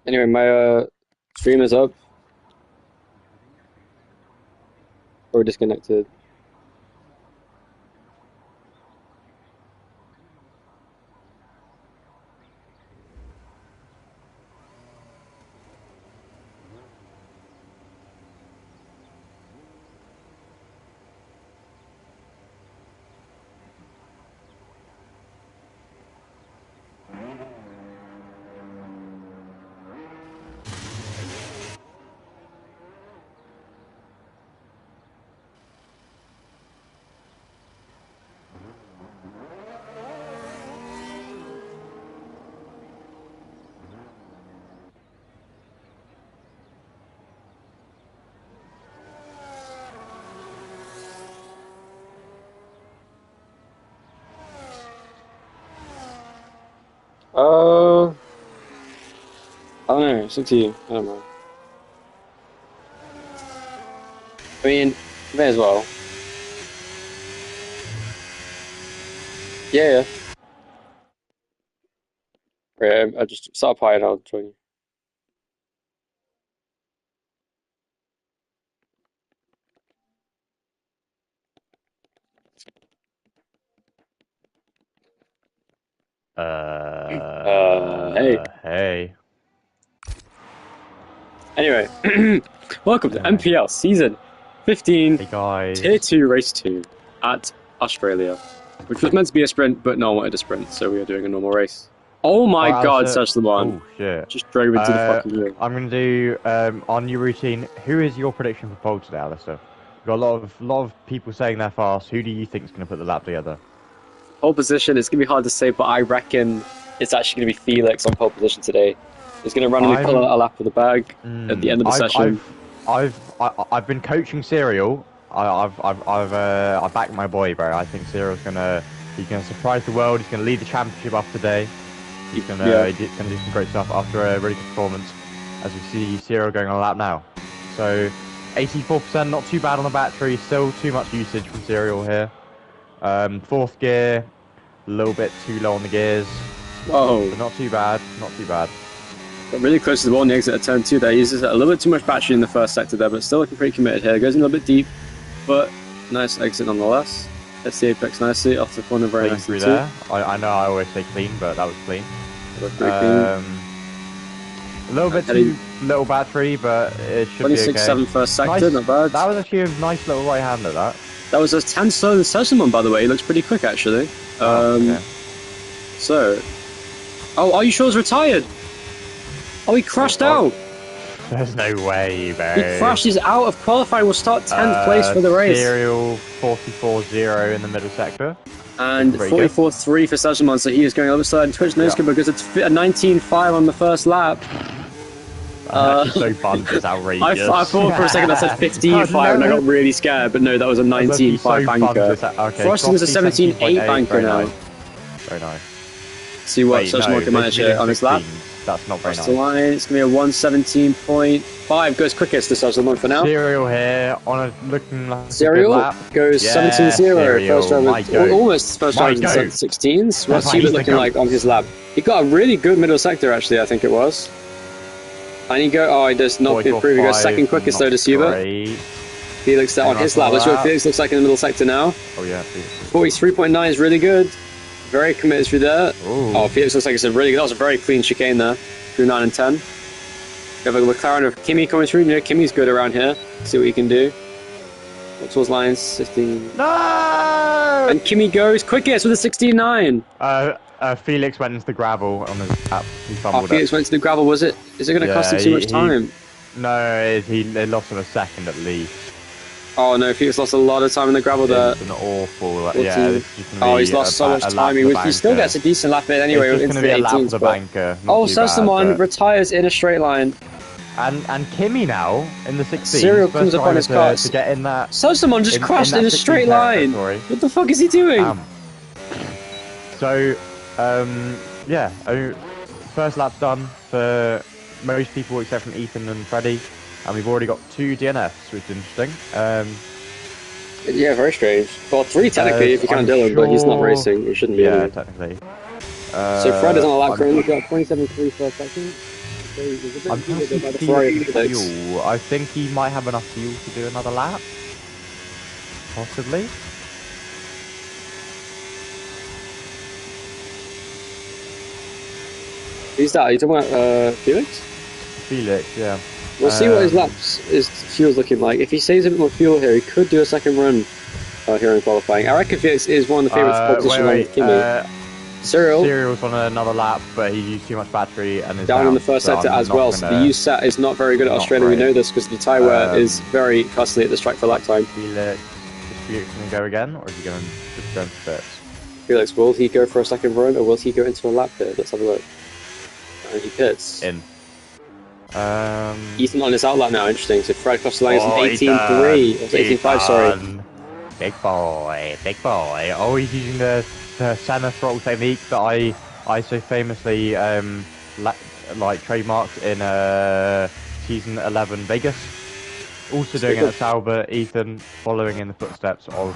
Anyway, my stream is up or disconnected. I don't know. It's up to you. I don't know. I mean, may as well. Yeah, yeah. Right, I just start pie and I'll join you. Hey. Hey. Anyway, welcome to NPL Season 15 Hey guys. Tier 2 Race 2 at Australia, which was meant to be a sprint, but no one wanted a sprint, so we are doing a normal race. Oh my god, such the one. Oh shit. Just drove into the fucking hill. I'm gonna do our new routine. Who is your prediction for pole today, Alistair? We've got a lot of people saying they're fast. Who do you think is gonna put the lap together? Pole position, it's going to be hard to say, but I reckon it's actually going to be Felix on pole position today. He's going to randomly pull out a lap of the bag at the end of the session. I've been coaching Serial. I backed my boy, bro. I think Serial's he's gonna surprise the world. He's gonna lead the championship up today. He's gonna do some great stuff after a really good performance. As we see Serial going on a lap now. So 84%, not too bad on the battery. Still too much usage from Serial here. Fourth gear, a little bit too low on the gears. Whoa. But not too bad, not too bad. Got really close to the wall on the exit at turn 2 there. He uses a little bit too much battery in the first sector there, but still looking pretty committed here. Goes in a little bit deep, but nice exit nonetheless. Hits the apex nicely, off the corner very nicely through too. there. I know I always say clean, but that was clean. A little bit too little battery, but it should be okay. 26.7 first sector, nice, not bad. That was actually a nice little right-hander, that. That was a 10 slower than Session by the way. He looks pretty quick, actually. Okay. So... Oh, are you sure he's retired? Oh, he crashed out! There's no way, bro. He crashes out of qualifying. We'll start 10th place for the race. Serial 44.0 in the middle sector. And 44.3 for Session, so he is going a little bit slower. And Twitch knows because it's a 19.5 on the first lap. I'm actually so bummed, it's outrageous. I thought for a second that said 15.5 and I got really scared, but no, that was a 19.5 banker. Okay, Frosting was a 17.8 banker now. Very nice. See what Session can manage here on his lap. That's not very nice. The line, it's going to be a 117.5, goes quickest to Session for now. Serial here, on a looking like Serial goes 17.0, first driver, almost first driver in the 16s. What's he looking like on his lap? He got a really good middle sector, actually, I think it was. And he does not improve. He goes second quickest though to Subert. Felix there on his lap. Let's see what Felix looks like in the middle sector now. Oh yeah, 43.9 is really good. Very committed through there. Ooh. Oh, Felix looks like it's a really good. That was a very clean chicane there. Through 9 and 10. We have a McLaren of Kimi coming through. You know, Kimi's good around here. See what he can do. Up towards lines, 16. No! And Kimi goes quickest with a 16.9. Felix went into the gravel on his lap. He fumbled Felix went to the gravel, was it? Is it going to cost him too much time? No, they lost him a second at least. Oh no, Felix lost a lot of time in the gravel there. It's an awful... he's lost so much time. He still gets a decent lap in anyway. It's just going to be a lap of the banker. Oh, Sessamon retires in a straight line. And Kimi now, in the 16th, Serial comes up on his car to get in that... Sessamon just crashed in a straight line! What the fuck is he doing? So, yeah, first lap's done for most people except from Ethan and Freddie, and we've already got 2 DNFs, which is interesting. Yeah, very strange. Well, 3 technically if you count Dylan, but he's not racing, it shouldn't be. Yeah, technically. So Fred is on a lap currently, got 27.3 first second. I'm trying to see fuel. I think he might have enough fuel to do another lap. Possibly. Who's that? Are you talking about Felix? Felix, yeah. We'll see what his fuel's looking like. If he saves a bit more fuel here, he could do a second run here in qualifying. I reckon Felix is one of the favourites for position along with Kimi. Cyril's on another lap, but he used too much battery and is down in the first sector as well. So the use set is not very good at Australia. We know this because the tyre wear is very costly at this track for lap time. Felix going to go again, or is he going to just go into pits? Felix, will he go for a second run, or will he go into a lap pit? Let's have a look. And he pits. In. Ethan on his outlap now, interesting. So Fred crossed the line is 18.3, or 18.5, sorry. Big boy, big boy. Oh, he's using the center throttle technique that I so famously like trademarked in season 11 Vegas. Also doing it at Sauber. Ethan following in the footsteps of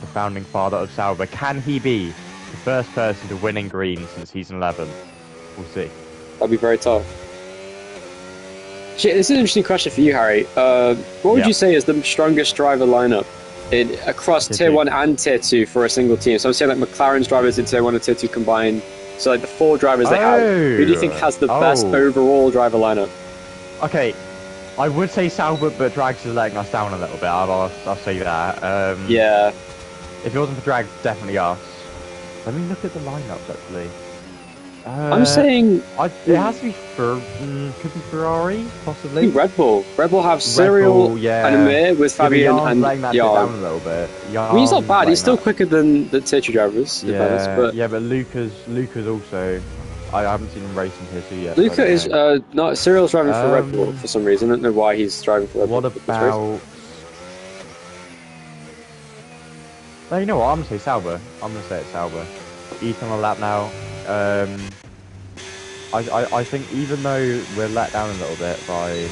the founding father of Sauber. Can he be the first person to win in green since season 11? We'll see. That'd be very tough. Shit, this is an interesting question for you, Harry. What would you say is the strongest driver lineup across Tier 1 and Tier 2 for a single team? So I'm saying like McLaren's drivers in Tier 1 and Tier 2 combined. So like the 4 drivers they have. Who do you think has the best overall driver lineup? Okay, I would say Sauber, but Drags is letting us down a little bit. I'll say that. Yeah. If it wasn't for Drags, definitely us. Let me look at the lineups actually. I'm saying it has to be could be Ferrari, possibly. I think Red Bull. Red Bull have Cyril and Amir with Fabian and Jan. A little bit. I mean, he's not bad. He's still quicker than the Tier 2 drivers. Yeah, but Luca's also. I haven't seen him racing here too yet. Luca is not. Cyril's driving for Red Bull for some reason. I don't know why he's driving for Red Bull. What about? No, you know what? I'm gonna say Sauber. I'm gonna say it's Sauber. Ethan on a lap now. I think even though we're let down a little bit by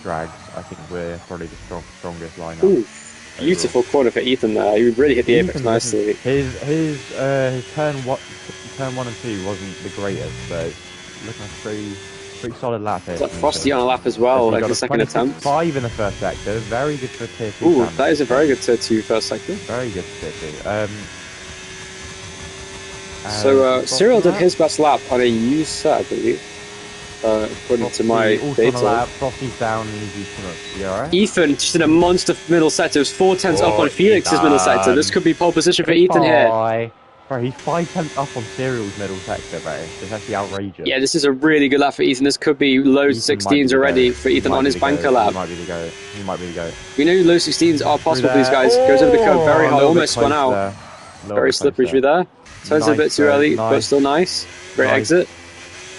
Drags, I think we're probably the strongest lineup. Ooh, beautiful corner for Ethan there. He really hit the apex nicely. His turn 1 and 2 wasn't the greatest, but looking like a pretty solid lap here. It's Frosty on a lap as well, like the second attempt. 5 in the first sector, very good for Tier 2. Ooh, that is a very good Tier 2 first sector. Very good for Tier 2. So Cyril did his best lap on a used set, I believe, according to my data. On a lap, Frosty's down, you alright? Ethan just did a monster middle sector. It was 4 tenths up on Felix's middle sector. This could be pole position for Ethan here. Bro, he's 5 tenths up on Cyril's middle sector, bro. It's actually outrageous. Yeah, this is a really good lap for Ethan. This could be low 16s already for Ethan on his banker lap. He might be the GOAT. He might be the GOAT. We know low 16s are possible for these guys. Goes over the curb very hard, almost spun out. Very slippery through there. Turns a bit too early, but still nice. Great exit.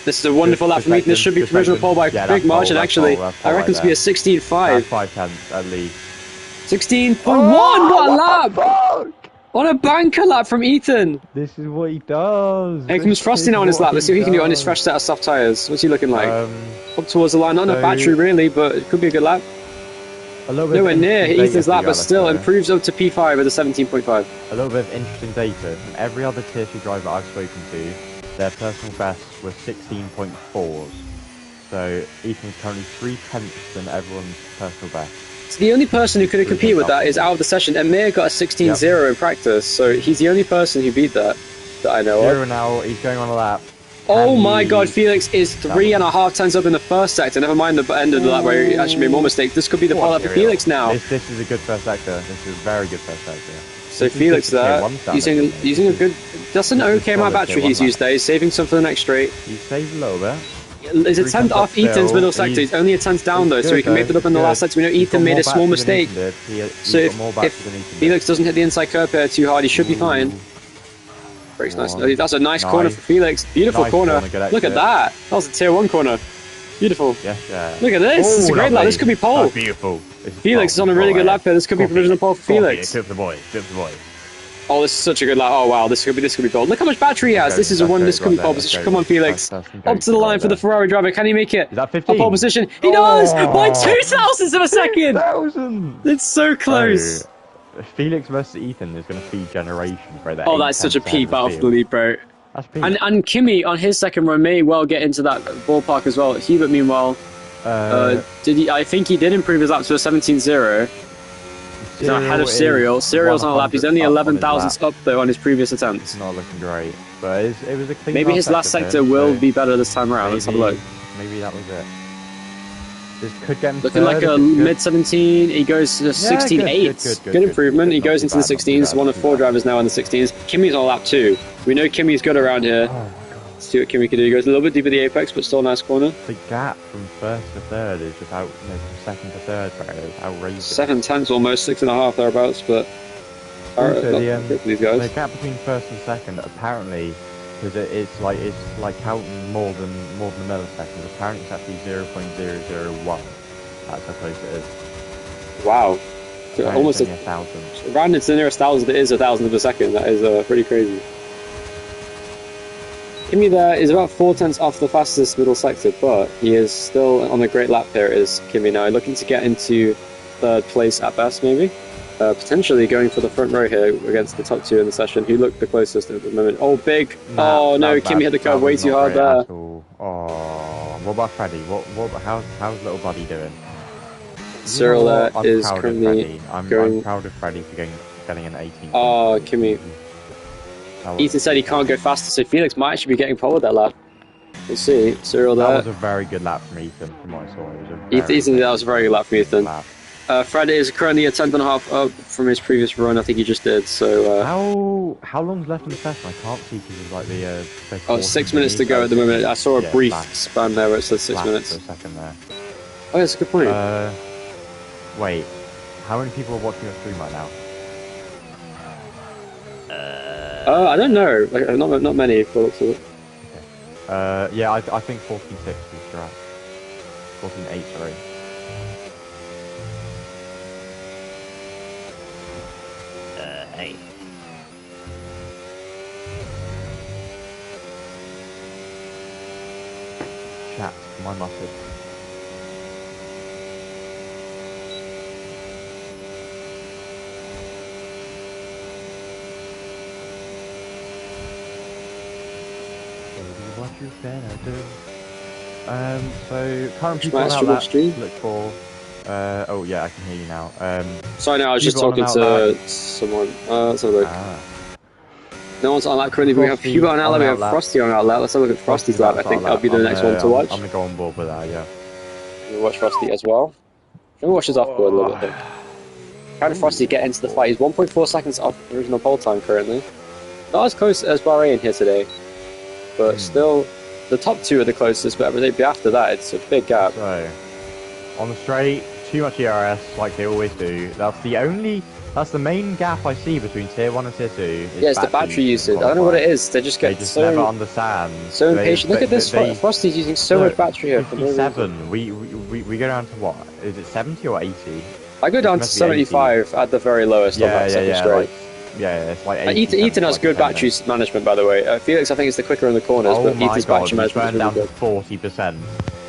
This is a wonderful lap from Ethan. This should be provisional pole by a big margin, actually. I reckon this will be a 16.5. 5 tenths at least. 16.1! What a lap! On a banker lap from Ethan! This is what he does. Here comes Frosty now on his lap. Let's see what he can do on his fresh set of soft tyres. What's he looking like? Up towards the line. Not enough battery, really, but it could be a good lap. Nowhere near Ethan's lap, but still improves up to P5 at a 17.5. A little bit of interesting data. From every other Tier 2 driver I've spoken to, their personal bests were 16.4s. So Ethan's currently 3 tenths than everyone's personal best. So the only person who could have competed with that is out of the session. Amir got a 16.0 in practice, so he's the only person who beat that I know of. Now, he's going on a lap. Oh my god, Felix is 3.5 tenths up in the first sector. Never mind the end of the lap where he actually made more mistakes. This could be the pole up for Felix now. This is a good first sector. This is a very good first sector. So Felix there, using a good... That's an okay amount of battery he's used there. He's saving some for the next straight. He saved a little bit. He's a tenth off Ethan's middle sector. He's only a tenth down though, so he can make it up in the last sector. We know Ethan made a small mistake. So if Felix doesn't hit the inside curb here too hard, he should be fine. Breaks nice. That's a nice corner for Felix. Beautiful corner. Look at that. That was a Tier 1 corner. Beautiful. Yeah. Look at this. It's a great lap. This could be pole. Beautiful. Felix is on a really good lap here. This could be provisional pole for Felix. Tip the boy. Oh, this is such a good lap. Oh wow, this could be pole. Look how much battery he has. This is a one. This could be pole position. Come on, Felix. Up to the line for the Ferrari driver. Can he make it? Is that 15? Pole position. He does by 0.002 of a second. It's so close. Felix versus Ethan is going to feed generations, bro. Oh, that's such a peak battle for the lead, bro. That's peak. And Kimi on his second row may well get into that ballpark as well. Hubert, meanwhile, did he? I think he did improve his lap to a 17.0. He's ahead of Serial. Serial's on a lap. He's only 11 thousandths up though on his previous attempt. It's not looking great, but it was a clean. Maybe his last sector will be better this time around. Let's have a look. Maybe that was it. This could get him looking like a mid 17. He goes to 16.8. Good improvement. He goes into the 16s. One of 4 drivers now in the 16s. Kimi's on lap 2. We know Kimi's good around here. Let's see what Kimi can do. He goes a little bit deeper the apex, but still a nice corner. The gap from first to third is just out. From second to third, it's outrageous. 7 tenths almost, 6.5 thereabouts. But also, these guys. The gap between first and second apparently. Because it's like counting more than the milliseconds. Apparently it's actually 0.001. That's how close it is. Wow. So almost a thousand. Round it's the nearest thousandth it is a thousandth of a second. That is pretty crazy. Kimi there is about 4 tenths off the fastest middle sector, but he is still on a great lap here. Is Kimi now looking to get into 3rd place at best, maybe? Potentially going for the front row here against the top 2 in the session. Who looked the closest at the moment? Oh, big! Oh no, Kimi hit the curb way too hard there. Oh, what about Freddie? How's little buddy doing? Cyril there is currently going. I'm proud of Freddie for getting an 18. Oh, Kimi. Ethan said he can't go faster, so Felix might actually be getting pole with that lap. We'll see. Cyril there. That was a very good lap from Ethan, from what I saw. Ethan, that was a very good lap from Ethan. Fred is currently a 10.5 up from his previous run. I think he just did. So how long's left in the session? I can't see because it's like the. Oh, 6 minutes to go at the moment. I saw a brief span there where it said 6 minutes. For a second there. Oh, that's a good point. Wait, how many people are watching your stream right now? I don't know. Like, not many. Okay. Yeah, I think 14.6 is right. 14.8, sorry. Hey. Chat, my message. What you better do. So current people on our stream. Look for. Oh yeah, I can hear you now. Sorry, no, I was just talking to someone. Let's have a look. No one's on that currently, but we have Hubert on outlet, we have Frosty on outlet. Let's have a look at Frosty's lap. I think that'll be the next one to watch. I'm gonna go on board with that, yeah. We'll watch Frosty as well. I'm gonna watch his off-board a little bit. How did Frosty get into the fight? He's 1.4 seconds off original pole time currently. Not as close as Bahrain here today, but still, the top 2 are the closest, but after that, it's a big gap. So, on the straight, too much ERS, like they always do. That's the main gap I see between Tier 1 and Tier 2. Yeah, it's the battery usage. I don't know what it is. They just never understand. So impatient. Look at this. Frosty's using so much battery here. 57. We go down to what? Is it 70 or 80? I go down to 75 80. At the very lowest on that second straight. It's like 80. Ethan has good battery management, by the way. Felix, I think, is the quicker in the corners, but Ethan's battery management is down really to 40%.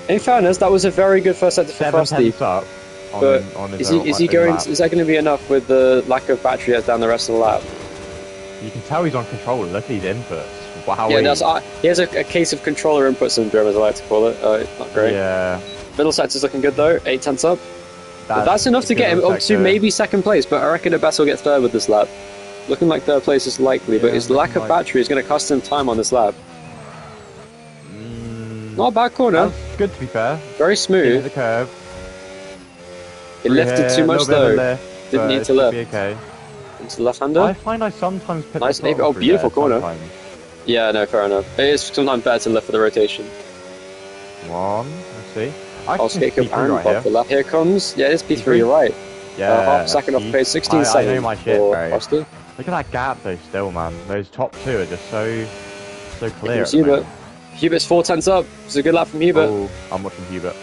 In fairness, that was a very good first sector for Frosty. Up. But is that going to be enough with the lack of battery he has down the rest of the lap? You can tell he's on controller. Look at his inputs. Wow. Yeah, he has a case of controller input syndrome, as I like to call it. It's not great. Yeah. Middle sector's looking good though. 8 tenths up. That's enough to get him up to maybe second place, but I reckon at best he'll get third with this lap. Looking like third place is likely, but his lack of battery is going to cost him time on this lap. Not a bad corner. That's good, to be fair. Very smooth. The curve. It lifted too much though. Didn't need to lift. Okay. Into the left-hander. I find I sometimes put nice. Oh, beautiful corner. Sometimes. Yeah, no, fair enough. It is sometimes better to lift for the rotation. Let's see. I'll skate up and pop the lap. Here comes. Yeah, it's P3. You're right. Yeah. Half a second off pace. 16 seconds. I know my shit, Frosty. Look at that gap though. Still, man. Those top 2 are just so clear. Hubert's 4 tenths up. It's a good lap from Hubert. Oh, I'm watching Hubert.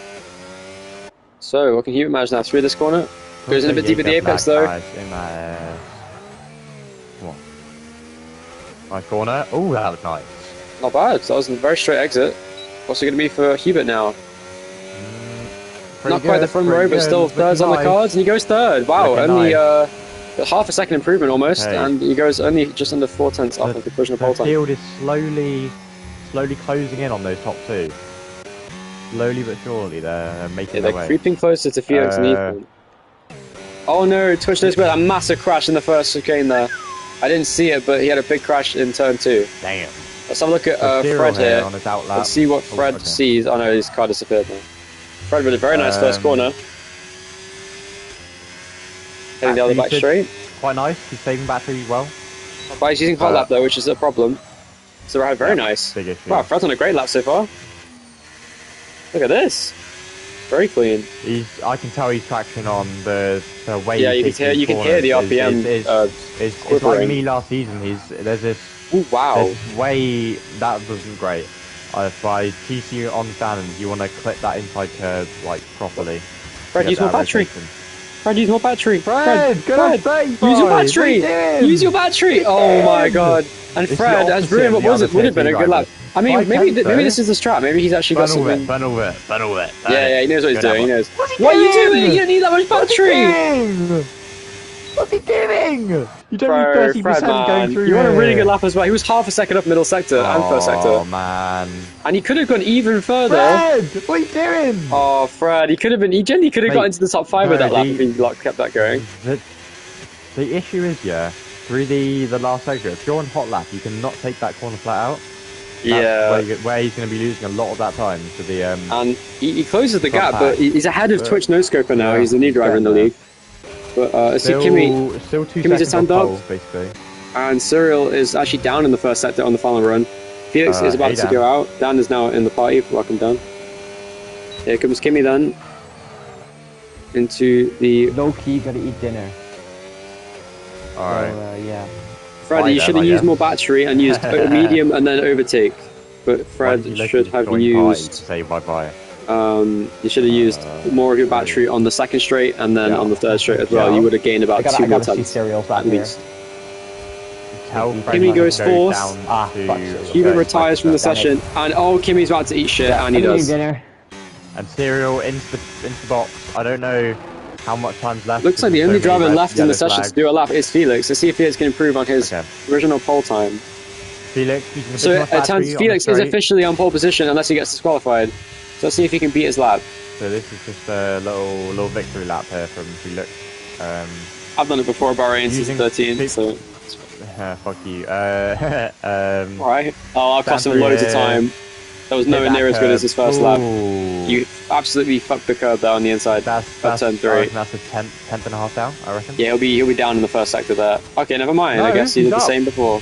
So, what can Hubert manage now? Through this corner. Goes in a bit deeper the apex though. Come on. Nice corner. Oh, that was nice. Not bad. That was a very straight exit. What's it going to be for Hubert now? Not quite the front row, but still thirds on the cards, and he goes third. Wow, only half a second improvement almost, Okay. and he goes only just under 4 tenths off of the collision of pole time. The field is slowly closing in on those top two. Slowly but surely, they're making their way. They're creeping closer to Felix and Ethan. Oh no, Twitch knows about a massive crash in the first chicane there. I didn't see it, but he had a big crash in turn 2. Damn. Let's have a look at Fred here on his outlap. and see what Fred sees. Oh no, his car disappeared now. Fred with a very nice first corner. Hitting the other back straight. Quite nice, he's saving battery well. But he's using hot lap though, which is a problem. So very nice. Wow, Fred's on a great lap so far. Look at this. Very clean. I can tell he's traction on the way. Yeah, you can hear the RPM. It's like me last season. There's this. Ooh, wow. There's this way that wasn't great. If I TC you on stands, you want to clip that inside curve like properly. Fred, use more battery. Fred, use more battery. Fred, use your battery. Use your battery. Oh my god. And Fred has ruined what would have been a good lap. I mean, maybe this is the strat. Maybe he's actually got something. Funnel it. Yeah, he knows what he's doing. He knows. What are you doing? You don't need that much battery. What's he doing? You don't need 30% going through. You want a really good lap as well. He was half a second up middle sector and first sector. Oh man. And he could have gone even further. Fred, what are you doing? Oh, Fred, he could have been. He genuinely could have got into the top 5 with that lap if he kept that going. The issue is, through the last sector, if you're on hot lap, you cannot take that corner flat out. That's where he's going to be losing a lot of that time to the. And he closes the gap, but he's ahead of Twitch No-Scoper now. He's the new driver in the league. But still Kimmy's a stand up, basically. And Cyril is actually down in the first sector on the final run. Felix is about to go out. Dan is now in the party. Welcome, Dan. Here comes Kimmy then. Into the low key, gotta eat dinner. Alright. So, yeah. Fred, you should have used more battery and used medium and then overtake. But Fred should have used. Say bye bye. You should have used more of your battery on the second straight and then on the third straight as well. You would have gained about 2 more tenths at least. Kimmy goes fourth. Cuba retires from the session, and Kimmy's about to eat shit, and he does. And Serial into the box. I don't know how much time's left. Looks like the only driver left in the session to do a lap is Felix. Let's see if Felix can improve on his original pole time. Felix, so it turns Felix is officially on pole position unless he gets disqualified. So let's see if he can beat his lap. So this is just a little victory lap here from Felix. I've done it before, Bahrain since 13. So fuck you. Alright. Oh, I've cost him loads of time. That was nowhere near as good as his first lap. You absolutely fucked the curb there on the inside. That's turn 3. That's a tenth and a half down, I reckon. Yeah, he'll be down in the first sector there. Okay, never mind. I guess he did the same before.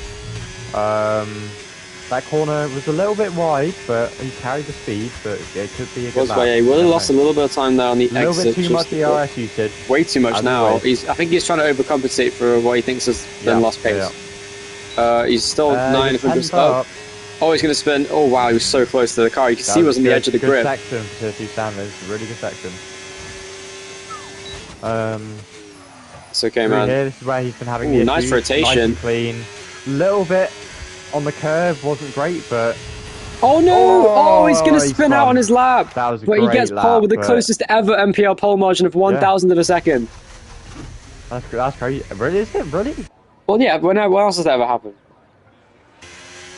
That corner was a little bit wide, but he carried the speed, but it could be a good lap. He would have lost a little bit of time there on the exit. A little bit too much DRS usage. Way too much now. I think he's trying to overcompensate for what he thinks has been lost pace. He's still 900 up. Oh, he's going to spin. Oh, wow, he was so close to the car. You can see he was on the edge of the grip. Good section to two standards. Really good section. It's okay, man. Here, this is where he's been having the nice rotation. Nice and clean. Little bit on the curve, wasn't great, but... Oh, no! Oh, he's going to spin out on his lap. That was a great lap. But he gets pole with the closest ever NPL pole margin of 1,000 of a second. That's crazy. Really? Is it? Really? Well, yeah, when else has that ever happened?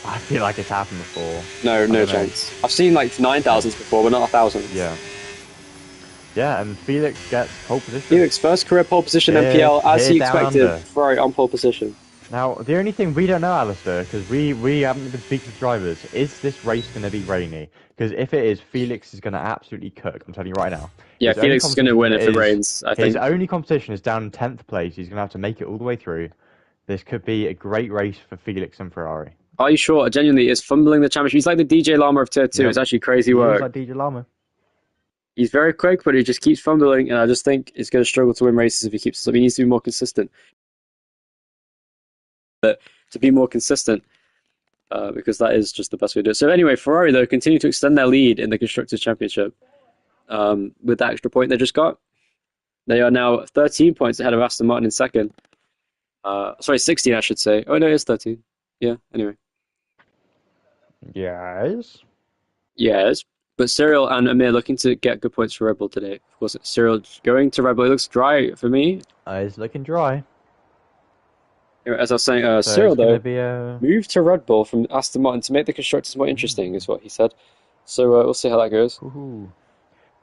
I feel like it's happened before. No chance. I've seen like 9,000s before, but not 1,000. Yeah. Yeah, and Felix gets pole position. Felix, first career pole position NPL, as he expected. Ferrari on pole position. Now, the only thing we don't know, Alistair, because we haven't been speaking to drivers, is this race going to be rainy? Because if it is, Felix is going to absolutely cook, I'm telling you right now. Yeah, Felix is going to win if it rains, I think. His only competition is down in 10th place. He's going to have to make it all the way through. This could be a great race for Felix and Ferrari. Are you sure? Genuinely, is fumbling the championship. He's like the DJ Llama of Tier 2. Yep. It's actually crazy work. He's like DJ Llama. He's very quick, but he just keeps fumbling, and I just think he's going to struggle to win races if he keeps... So he needs to be more consistent. But to be more consistent, because that is just the best way to do it. So anyway, Ferrari, though, continue to extend their lead in the Constructors' Championship with that extra point they just got. They are now 13 points ahead of Aston Martin in second. Sorry, 16, I should say. Oh, no, it is 13. Yeah, anyway. Yes. But Cyril and Amir looking to get good points for Red Bull today. Of course, Cyril going to Red Bull. It looks dry for me. It's looking dry. As I was saying, So Cyril it's going though to be a... moved to Red Bull from Aston Martin to make the constructors more interesting, is what he said. So we'll see how that goes. Ooh.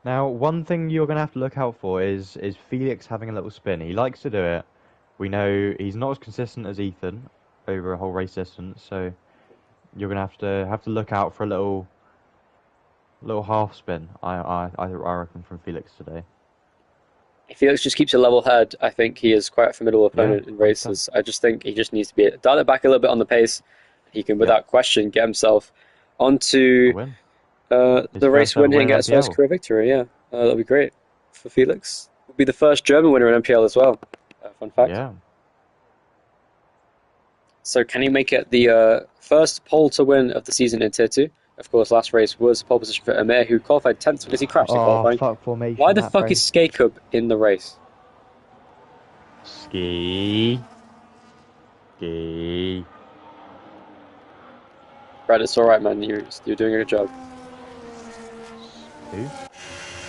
Now, one thing you're going to have to look out for is Felix having a little spin. He likes to do it. We know he's not as consistent as Ethan over a whole race distance, so you're going to have to look out for a little half spin. I reckon from Felix today. If Felix just keeps a level head, I think he is quite a formidable opponent in 100%. races. I just think he just needs to dial it back a little bit on the pace. He can, without question, get himself onto Win. the race win here and get his first career victory. Yeah, that'll be great for Felix. Will be the first German winner in NPL as well. Fun fact. Yeah. So can he make it the first pole to win of the season in Tier 2? Of course, last race was pole position for Amir, who qualified 10th because he crashed in qualifying. Fuck formation. Why the fuck is Skakup in the race? Ski. Fred, it's alright, man. You're doing a good job. Who?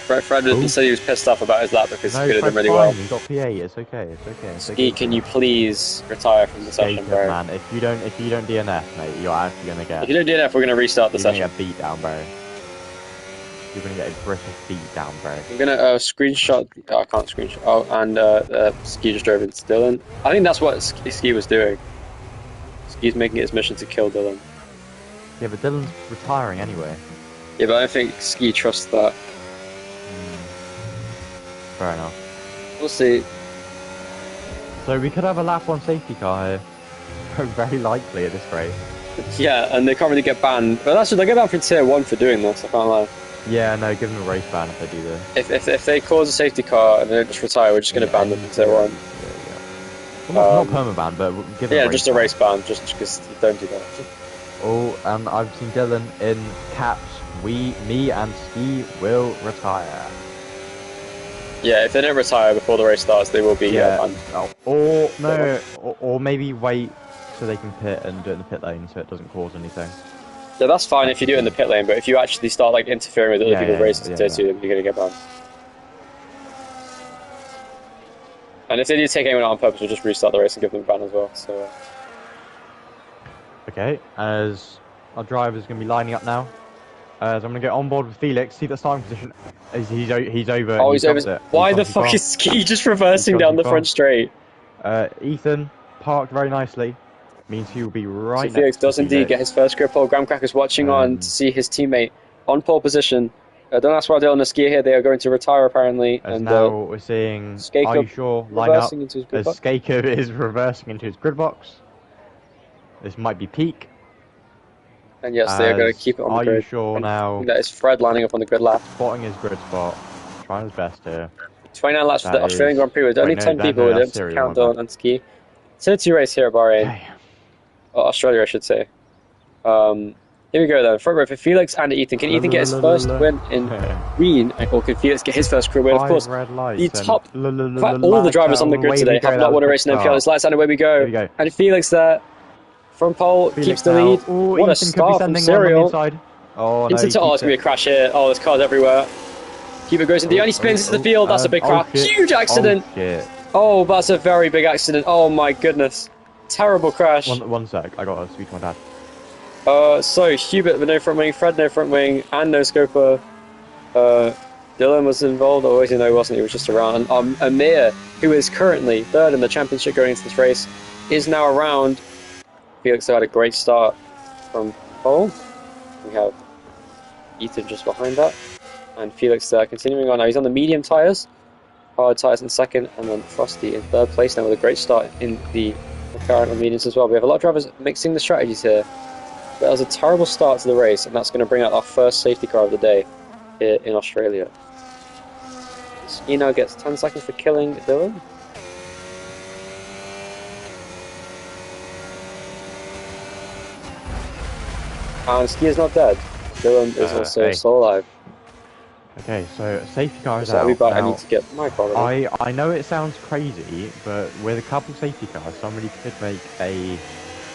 Fred said he was pissed off about his lap because he could have done really fine. well. He got PA. It's okay. Ski, can you please retire from the session, bro? Man, if you don't DNF, mate, you're actually gonna get. If you don't DNF, we're gonna restart the session. You're gonna get beat down, bro. You're gonna get a British beat down, bro. I'm gonna screenshot. Oh, I can't screenshot. Oh, and Ski just drove into Dylan. I think that's what Ski was doing. Ski's making it his mission to kill Dylan. Yeah, but Dylan's retiring anyway. Yeah, but I don't think Ski trusts that. Fair enough. We'll see. So we could have a lap 1 safety car here. Very likely at this rate. Yeah, and they can't really get banned. But actually, they get banned from Tier 1 for doing this, I can't lie. Yeah, no, give them a race ban if they do this. If they cause a safety car and they just retire, we're just going to ban them from Tier 1. Yeah. Well, not perma-ban, but give them a race ban, just because you don't do that. Oh, and I've seen Dylan in caps. Me and Ski will retire. Yeah, if they don't retire before the race starts, they will be banned. Or maybe wait so they can pit and do it in the pit lane so it doesn't cause anything. Yeah, that's fine if you do it in the pit lane, but if you actually start like interfering with other people's races in Tier 2, then you're going to get banned. And if they do take anyone out on purpose, we'll just restart the race and give them a ban as well. So. Okay, as our driver's going to be lining up now. As I'm going to get on board with Felix, see the starting position. He's over. Oh, he's over. Why the fuck is Ski just reversing down the front straight? Ethan parked very nicely. Means he will be right next to Felix does indeed get his first career pole. Graham Cracker's watching on to see his teammate on pole position. Don't ask why they're on the ski here. They are going to retire apparently. And now we're seeing Are You Sure line up as Skakup is reversing into his grid box. This might be peak. And yes, they are going to keep it on the grid. Are You Sure now? That is Fred lining up on the grid lap. Spotting his grid spot. Trying his best here. 29 laps for the Australian Grand Prix with only 10 people with him to count on and ski. Tier 2 race here at Bahrain. Okay. Or Australia, I should say. Here we go then. Front row for Felix and Ethan. Can Ethan get his first win in green? Or can Felix get his first career win? Of course, the top, all the drivers on the grid today have not won a race in NPL. It's lights and away we go. And Felix there, from pole, keeps the lead. What a start from Cyril. Into it's going to be a crash here. Oh, there's cars everywhere. Keeper goes in. The only spins into the field. That's a big crash. Huge accident. Oh, that's a very big accident. Oh my goodness. Terrible crash. One sec. I got to speak to my dad. So Hubert with no front wing, Fred no front wing, and no scoper. Dylan was involved, or no, he wasn't. He was just around. Amir, who is currently third in the championship going into this race, is now around. Felix had a great start from pole. We have Ethan just behind that, and Felix continuing on. Now he's on the medium tyres, hard tyres in second, and then Frosty in third place. Now with a great start in the McLaren on mediums as well. We have a lot of drivers mixing the strategies here. But that was a terrible start to the race, and that's going to bring out our first safety car of the day here in Australia. Ski now gets 10 seconds for killing Dylan. And Ski is not dead. Dylan is also still alive. Okay, so safety car is out. Now, I need to get my car ready. I know it sounds crazy, but with a couple safety cars, somebody could make a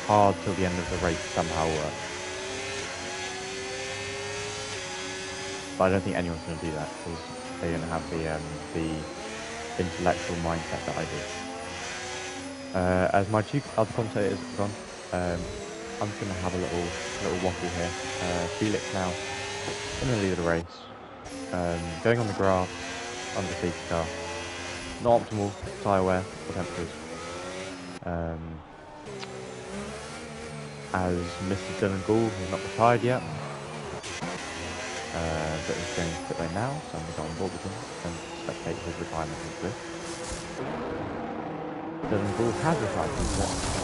hard till the end of the race somehow work. But I don't think anyone's going to do that because they're going to have the intellectual mindset that I do. As my two other commentators have gone, I'm just going to have a little waffle here. Felix now in the lead of the race, going on the grass, under the safety car. Not optimal tyre wear or temperatures. As Mr. Dylan Gould has not retired yet, but he's going to pit lane now, so I'm going to go on board with him and spectate his retirement into this. Dylan Gould has retired from the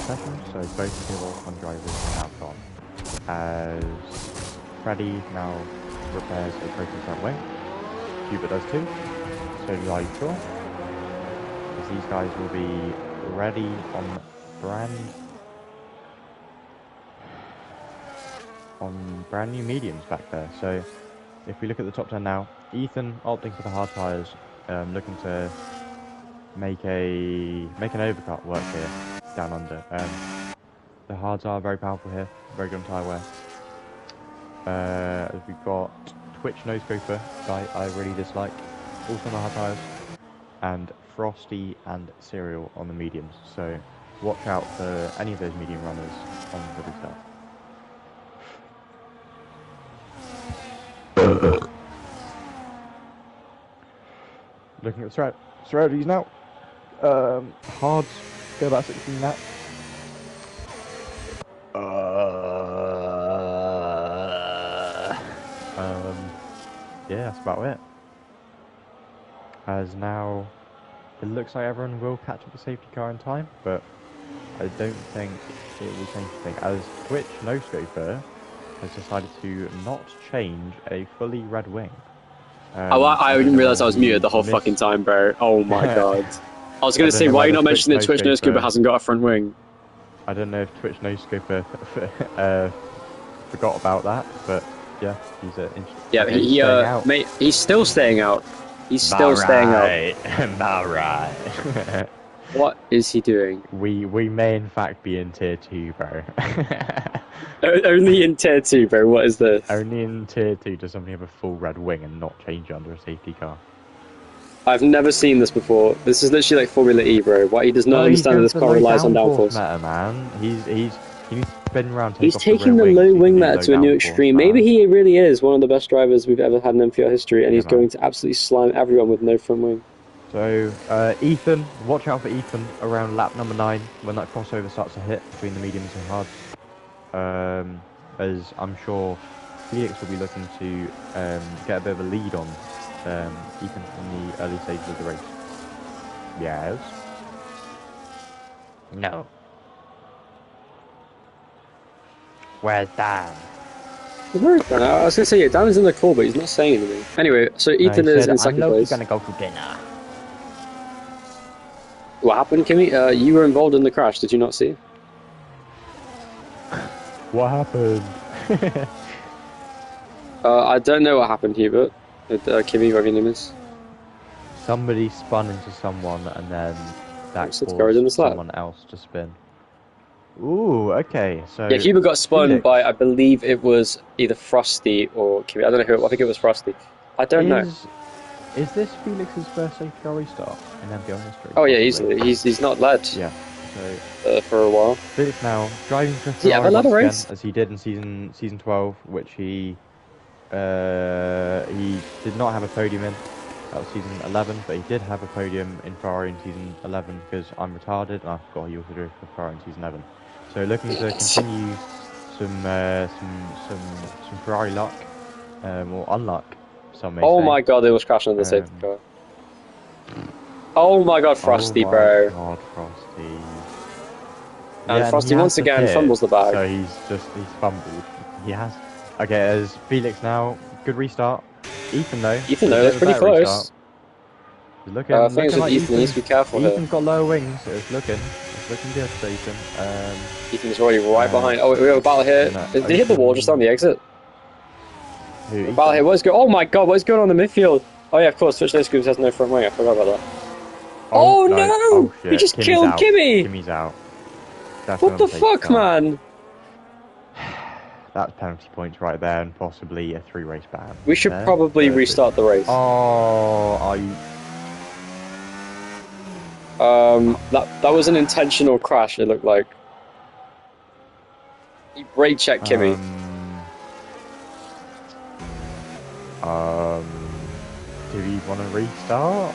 session, so both of the all-time drivers are now gone. As Freddie now repairs a broken front wing, Hubert does too, so do I sure. As these guys will be ready on brand new mediums back there. So if we look at the top 10 now, Ethan opting for the hard tyres, looking to make an overcut work here down under. The hards are very powerful here, very good on tyre wear. We've got Twitch Noscoper, guy I really dislike, also on the hard tyres, and Frosty and Cereal on the mediums. So watch out for any of those medium runners on the restart. Looking at the strategies now. Hards go about 16 laps. Yeah, that's about it. As now, it looks like everyone will catch up the safety car in time, but I don't think it will change anything. As Twitch Noscoper has decided to not change a fully red wing. I didn't realise I was muted the whole fucking time, bro. Oh my god. I was going to say, why are you not mentioning that Twitch Noscoper hasn't got a front wing? I don't know if Twitch Noscoper forgot about that, but yeah, he's yeah, mate, he's still staying out. He's still staying out. Alright. What is he doing? We may in fact be in tier 2, bro. Only in tier 2, bro. What is this? Only in tier 2 does somebody have a full red wing and not change under a safety car. I've never seen this before. This is literally like Formula E, bro. Why he does not understand that this car relies on downforce. Meta, man. He needs to spin around. He's taking the low wing meta to a new extreme. Maybe he really is one of the best drivers we've ever had in NPL history, and he's going to absolutely slime everyone with no front wing. So, Ethan, watch out for Ethan around lap number 9 when that crossover starts to hit between the mediums and hards. As I'm sure Felix will be looking to get a bit of a lead on Ethan in the early stages of the race. Yes. No. Where's Dan? Where is Dan? I was going to say, yeah, Dan is in the call, but he's not saying anything. Anyway, so Ethan is in second place. I'm going to go for dinner. What happened, Kimmy? You were involved in the crash, did you not see? What happened? I don't know what happened, Hubert. Kimmy, whatever your name is. Somebody spun into someone and then that caused someone else to spin. Ooh, okay. So yeah, Hubert got spun by, I believe it was either Frosty or Kimmy. I don't know who. I think it was Frosty. I don't know. Is this Felix's first safety car restart in NPL history? Oh yeah, easily. He's not led. Yeah. So for a while. Felix now driving for Ferrari once again, as he did in season 12, which he did not have a podium in. That was season 11, but he did have a podium in Ferrari in season 11 because I'm retarded and I forgot he also drove for Ferrari in season 11. So looking to continue some Ferrari luck or unluck. Some may say. My god, it was crashing on the safety car. Oh my god, Frosty, bro. Oh my god, Frosty. And Frosty once again fumbles the bag. So he's fumbled. He has. Okay, as Felix now, good restart. Ethan though, that's pretty close. He's looking, I think like Ethan needs to be careful here. Ethan's got lower wings, so it's looking good for Ethan. Ethan's already right behind. Oh, we have a battle here. Did he hit the wall just on the exit? Battle here. Oh my god, what is going on in the midfield? Oh yeah, of course, Twitch Noscoper has no front wing. I forgot about that. Oh no! Oh, he just killed Kimmy! Kimmy's out. What the fuck, man? That's penalty points right there, and possibly a 3-race ban. We should probably restart the race. Oh, are you? That was an intentional crash. It looked like he brake checked Kimmy. Do we want to restart?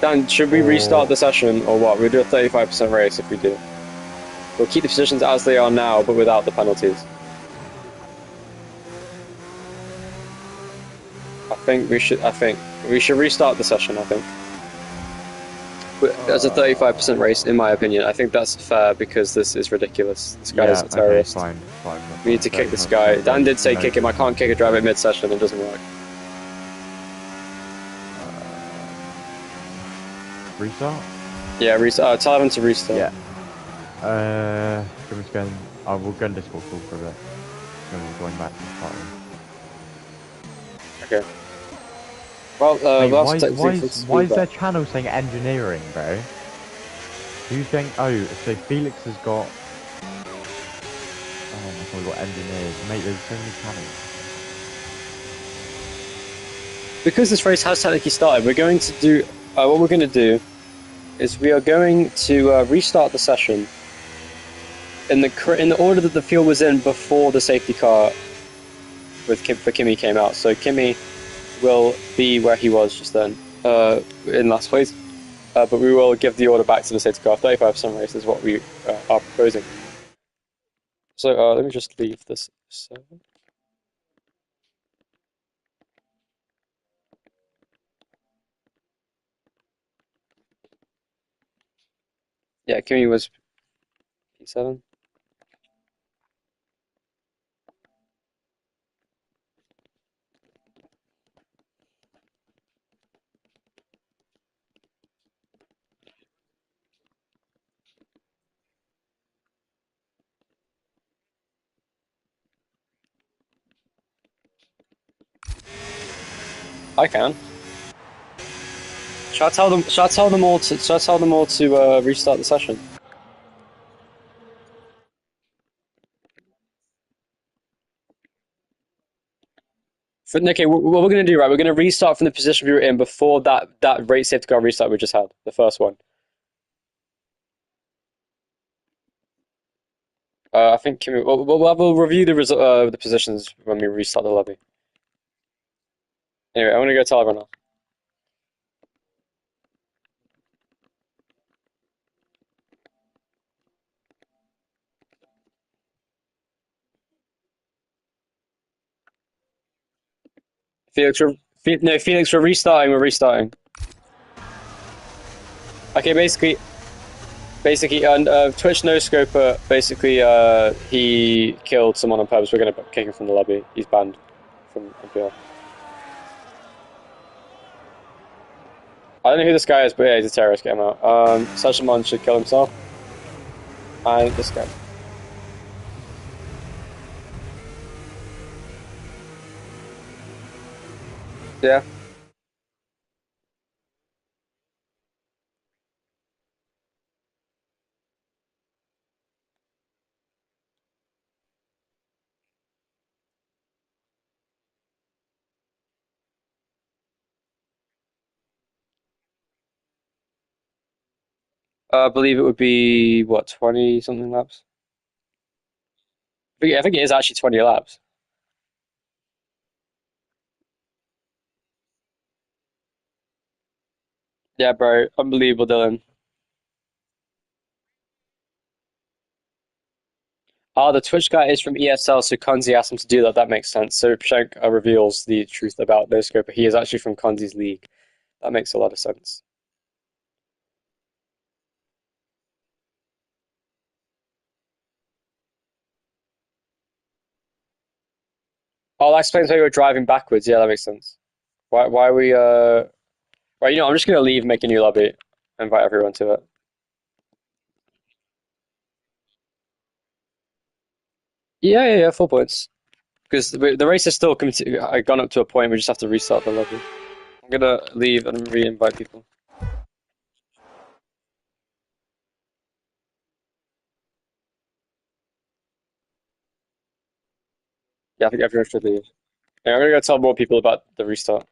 Dan, should we restart the session or what? We'll do a 35% race if we do. We'll keep the positions as they are now, but without the penalties. I think we should restart the session. I think. As a 35% race, in my opinion, I think that's fair because this is ridiculous. This guy is a terrorist. Okay, fine. We need to kick this guy. Dan did say kick him. I can't kick a driver mid-session. It doesn't work. Restart? Yeah, restart. Tell everyone to restart. Yeah. We'll go in Discord call for a bit. Then we're going back to the party. Okay. Well, why is their channel saying engineering, bro? Who's saying? Oh, so Felix has got. Oh my god, we've got engineers. Mate, there's so many channels. Because this race has technically started, we're going to do. What we're going to do is we are going to restart the session in the order that the field was in before the safety car for Kimmy came out. So Kimmy will be where he was just then, in last place. But we will give the order back to the safety car. 35% race is what we are proposing. So let me just leave this server. Yeah, Kimmy was P7. I can. Should I tell them all to restart the session? Okay, what we're going to do, right? We're going to restart from the position we were in before that race safety car restart we just had, the first one. I think we'll review the positions when we restart the lobby. Anyway, I'm gonna go tell everyone now. Felix, we're restarting. We're restarting. Okay, basically, Twitch no scoper. Basically, he killed someone on purpose. We're gonna kick him from the lobby. He's banned from NPL. I don't know who this guy is, but yeah, he's a terrorist. Get him out. Sashamon should kill himself. And this guy. Yeah. I believe it would be what 20 something laps. I think it is actually 20 laps. Yeah, bro, unbelievable, Dylan. The Twitch guy is from ESL, so Kanzi asked him to do that. That makes sense. So Pshank reveals the truth about No Scoper. He is actually from Kanzi's league. That makes a lot of sense. Oh, that explains why you were driving backwards. Yeah, that makes sense. Why are we Right, I'm just gonna leave, make a new lobby, invite everyone to it. Yeah, 4 points. Because the race is still gone up to a point. We just have to restart the lobby. I'm gonna leave and re-invite people. Yeah, I think everyone should leave. Yeah, I'm gonna go tell more people about the restart.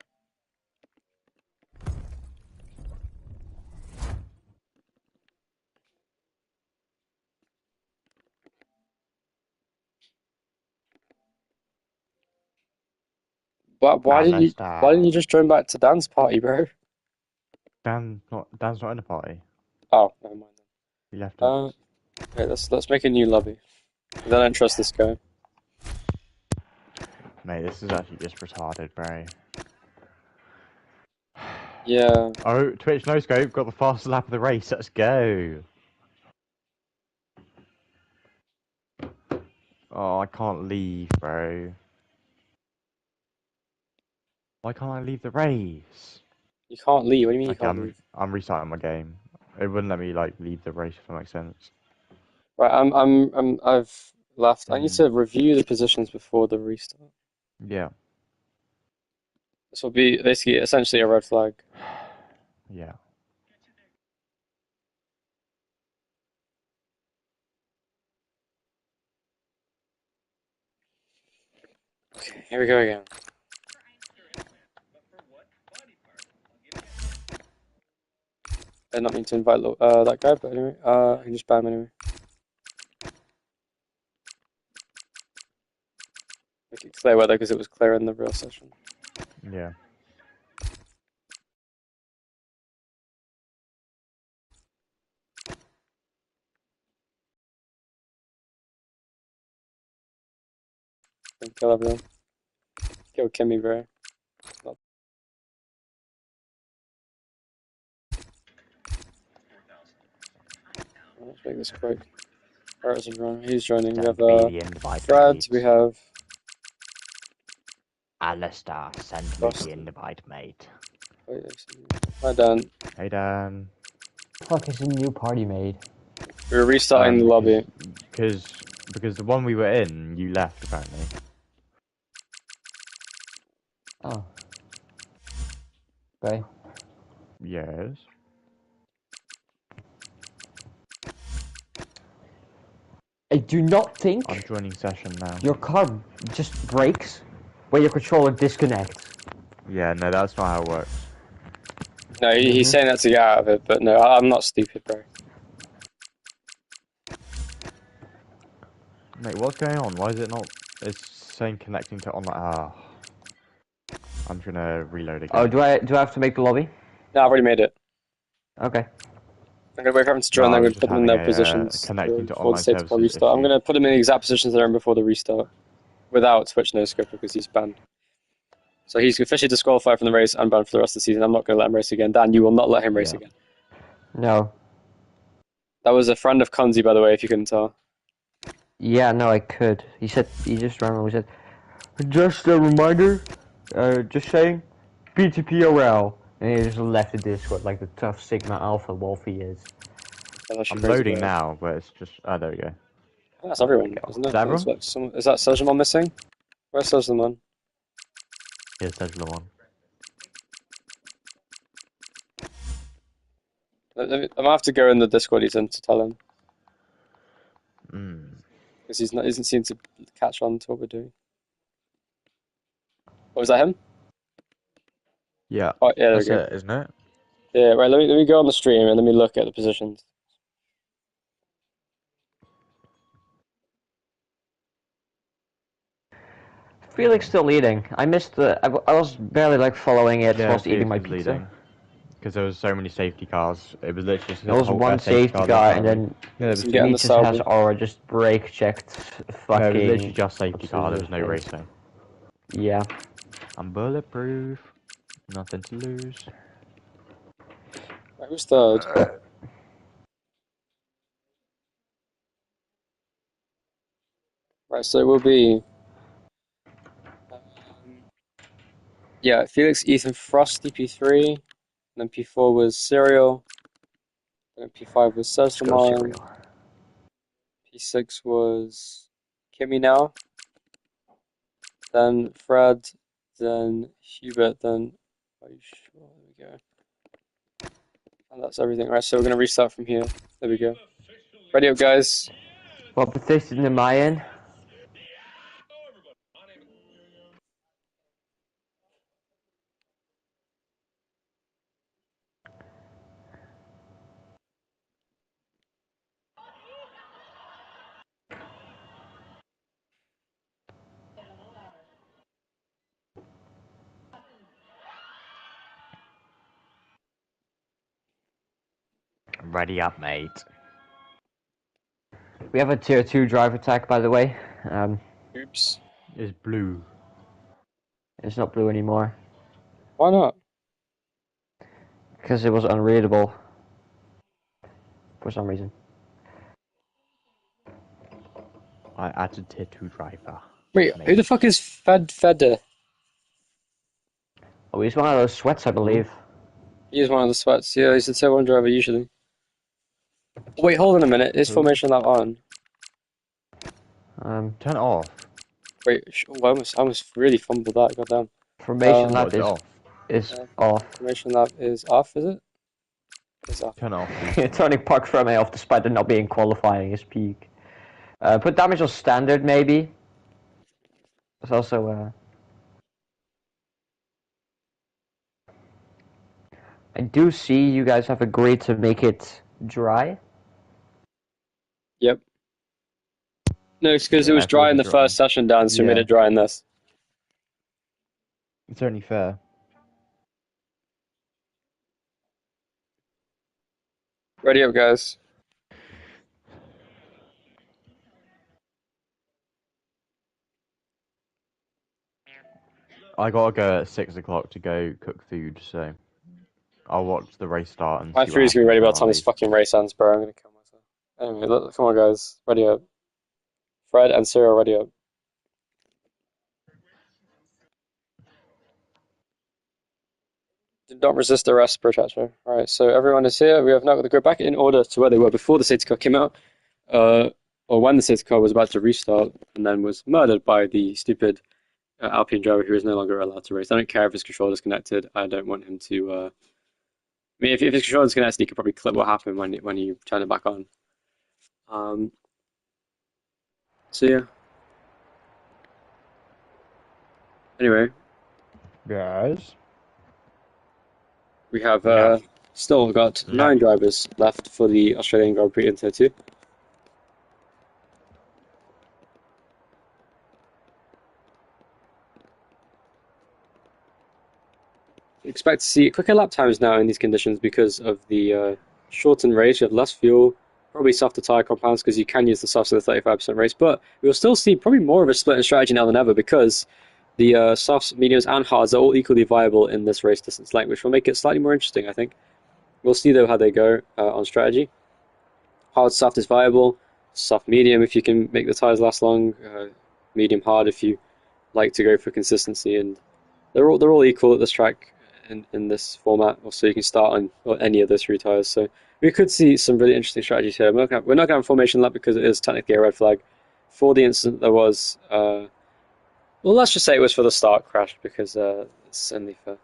Why didn't you just join back to Dan's party, bro? Dan's not in the party. Oh, never mind then. He left us. Okay, let's make a new lobby. I don't trust this guy. Mate, this is actually just retarded, bro. Yeah. Oh, Twitch no scope got the fastest lap of the race. Let's go. Oh, I can't leave, bro. Why can't I leave the race? You can't leave. What do you mean you Okay, can't leave? I'm restarting my game. It wouldn't let me like leave the race if that makes sense. Right, I've left. I need to review the positions before the restart. Yeah. This will be basically essentially a red flag. Yeah. Okay, here we go again. I did not mean to invite that guy, but anyway, I can just ban him anyway. Make it clear weather because it was clear in the real session. Yeah. Don't kill everyone. Kill Kimmy, bro. Let's make this quick. Where is everyone? Who's joining? We have Fred, we have Alistair, send me the invite, mate. Hi, Dan. Hey, Dan. Fuck is a new party made? We're restarting the lobby. Because the one we were in, you left apparently. Oh. Okay. Yes. I do not think I'm joining session now. your car just breaks when your controller disconnects. Yeah, no, that's not how it works. No, he's saying that to get out of it, but no, I'm not stupid, bro. Mate, what's going on? Why is it not? It's saying connecting to online. Ah. I'm gonna reload again. Oh, do I have to make the lobby? No, I've already made it. Okay. I'm gonna wait for him to join. No, I'm I gonna was put just them in their having a, positions connecting to before the online state before services restart. I'm issue. gonna put them in the exact positions they're in before the restart, without Twitch no scope because he's banned. So he's officially disqualified from the race and banned for the rest of the season. I'm not gonna let him race again. Dan, you will not let him race again. No. That was a friend of Konzi, by the way, if you couldn't tell. Yeah, no, I could. He just randomly said, just a reminder, just saying, BTPOL. And he just left the Discord like the tough Sigma Alpha wolf he is. I'm loading now, but it's just... Oh, there we go. That's everyone, isn't it? Is that everyone? Is that Sojamon missing? Where's Sojamon? Yeah, Sojamon. I'm gonna have to go in the Discord he's in to tell him. Because he doesn't seem to catch on to what we're doing. Oh, was that him? Yeah. Oh, yeah, there That's we go. it, isn't it? Yeah, right, let me go on the stream and let me look at the positions. Felix still leading. I missed the. I was barely like following it Yeah, whilst eating my Felix is pizza. leading. Because there was so many safety cars. It was literally just There was one safety car, and then Demetrius has Aura just brake checked fucking. No, it was literally just safety car. There was no racing. Yeah. I'm bulletproof. Nothing to lose. Right, who's third? Right, so it will be... yeah, Felix, Ethan, Frosty, P3. And then P4 was Serial. Then P5 was Sessamon. P6 was Kimmy now. Then Fred. Then Hubert. Then... Are you sure? There we go. And that's everything. Right, so we're going to restart from here. There we go. Ready up, guys. What position am I in? Ready up, mate. We have a tier 2 driver tag, by the way. Oops. It's blue. It's not blue anymore. Why not? Because it was unreadable. For some reason. I added tier 2 driver. Wait, who the fuck is Feder? Oh, he's one of those sweats, I believe. He's one of the sweats. Yeah, he's a tier 1 driver usually. Wait, hold on a minute. Is formation lap on? Turn it off. Wait, I almost really fumbled that. Goddamn. Formation lap is off. Formation lap is off, is it? It's off. Turn it off. Turning Park Ferme off despite it not being qualifying is peak. Put damage on standard, maybe. It's also, I do see you guys have agreed to make it dry. Yep. No, it's because it was dry in the first session, Dan, so we made it dry in this. It's only fair. Ready up, guys. I gotta go at 6 o'clock to go cook food, so I'll watch the race start and My see food's gonna be ready by the time this fucking race ends, bro. I'm gonna kill myself. Anyway, look, come on, guys. Ready up. Fred and Cyril, ready up. Don't resist arrest, Protector. Alright, so everyone is here. We have now got the grid back in order to where they were before the safety car came out, or when the safety car was about to restart and then was murdered by the stupid Alpine driver who is no longer allowed to race. I don't care if his controller is disconnected. I don't want him to. I mean, if his controller is disconnected, he could probably clip what happened when he turned it back on. So yeah. Anyway. Guys. We have still got 9 drivers left for the Australian Grand Prix in Tier 2. Expect to see quicker lap times now in these conditions because of the shortened race. You have less fuel, probably softer tyre compounds because you can use the softs in the 35% race, but we'll still see probably more of a split in strategy now than ever because the softs, mediums, and hards are all equally viable in this race distance length, which will make it slightly more interesting, I think. We'll see, though, how they go on strategy. Hard soft is viable. Soft medium if you can make the tyres last long. Medium hard if you like to go for consistency. And they're all equal at this track in this format. Also, you can start on any of those 3 tyres. So we could see some really interesting strategies here. We're not going to have formation lap because it is technically a red flag. For the incident, there was... well, let's just say it was for the start crash because it's only for...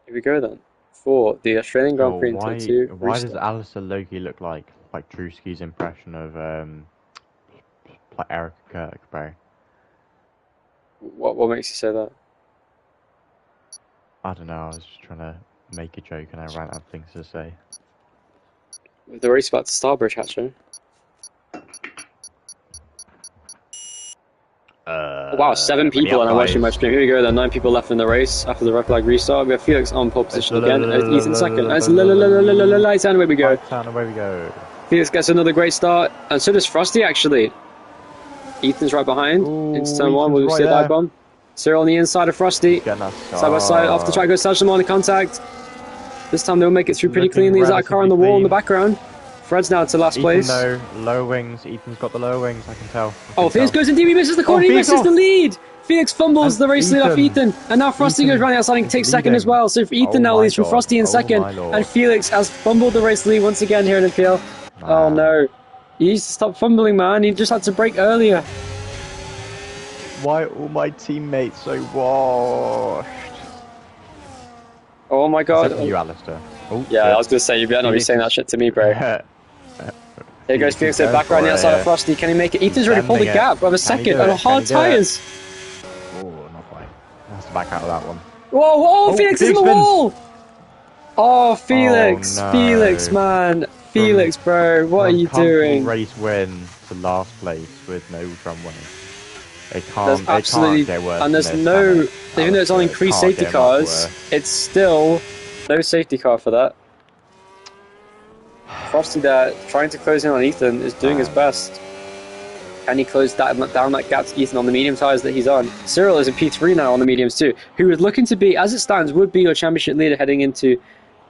here we go then. For the Australian Grand Prix in Tier 2. Why does Alistair Loki look like Drewski's impression of Eric Kirk, bro? What makes you say that? I don't know, I was just trying to make a joke and I ran out of things to say. The race about to start, Bridge Hatcher. Wow, 7 people and I'm watching my stream. Here we go, there are 9 people left in the race after the red flag restart. We have Felix on pole position again, and Ethan second. It's lights and away we go. Away we go. Felix gets another great start, and so does Frosty actually. Ethan's right behind. Into turn 1, we'll see a dive bomb. Cyril on the inside of Frosty. Side by side, off the track goes Sajam on the contact. This time they'll make it through pretty cleanly. Is that a car on the wall in the background? Fred's now to last place. No, low wings. Ethan's got the low wings, I can tell. Felix goes in deep, he misses the corner, he misses the lead! Felix fumbles the race lead off Ethan, and now Frosty goes running outside and takes second as well. So Ethan now leads from Frosty in second, and Felix has fumbled the race lead once again here in NPL. Oh no. He needs to stop fumbling, man. He just had to brake earlier. Why are all my teammates so washed? Oh my god. Except for you, Alistair. Oh, yeah, I was going to say, you better not be saying that shit to me, bro. There goes Felix back around the outside of Frosty. Can he make it? Ethan's already pulled the gap with a second and hard tyres. Oh, not quite. He has to back out of that one. Whoa, Felix is in the wall! Oh, Felix. Oh, no. Felix, man. Felix, bro. What are you doing? Race win to last place with no drum winning. They can't, there's absolutely, get worse. And there's no, even though it's on increased safety cars, it's still No safety car for that. Frosty there, trying to close in on Ethan, is doing his best. Can he close down that gap to Ethan on the medium tyres that he's on? Cyril is in P3 now on the mediums too, who is looking to be, as it stands, would be your championship leader heading into...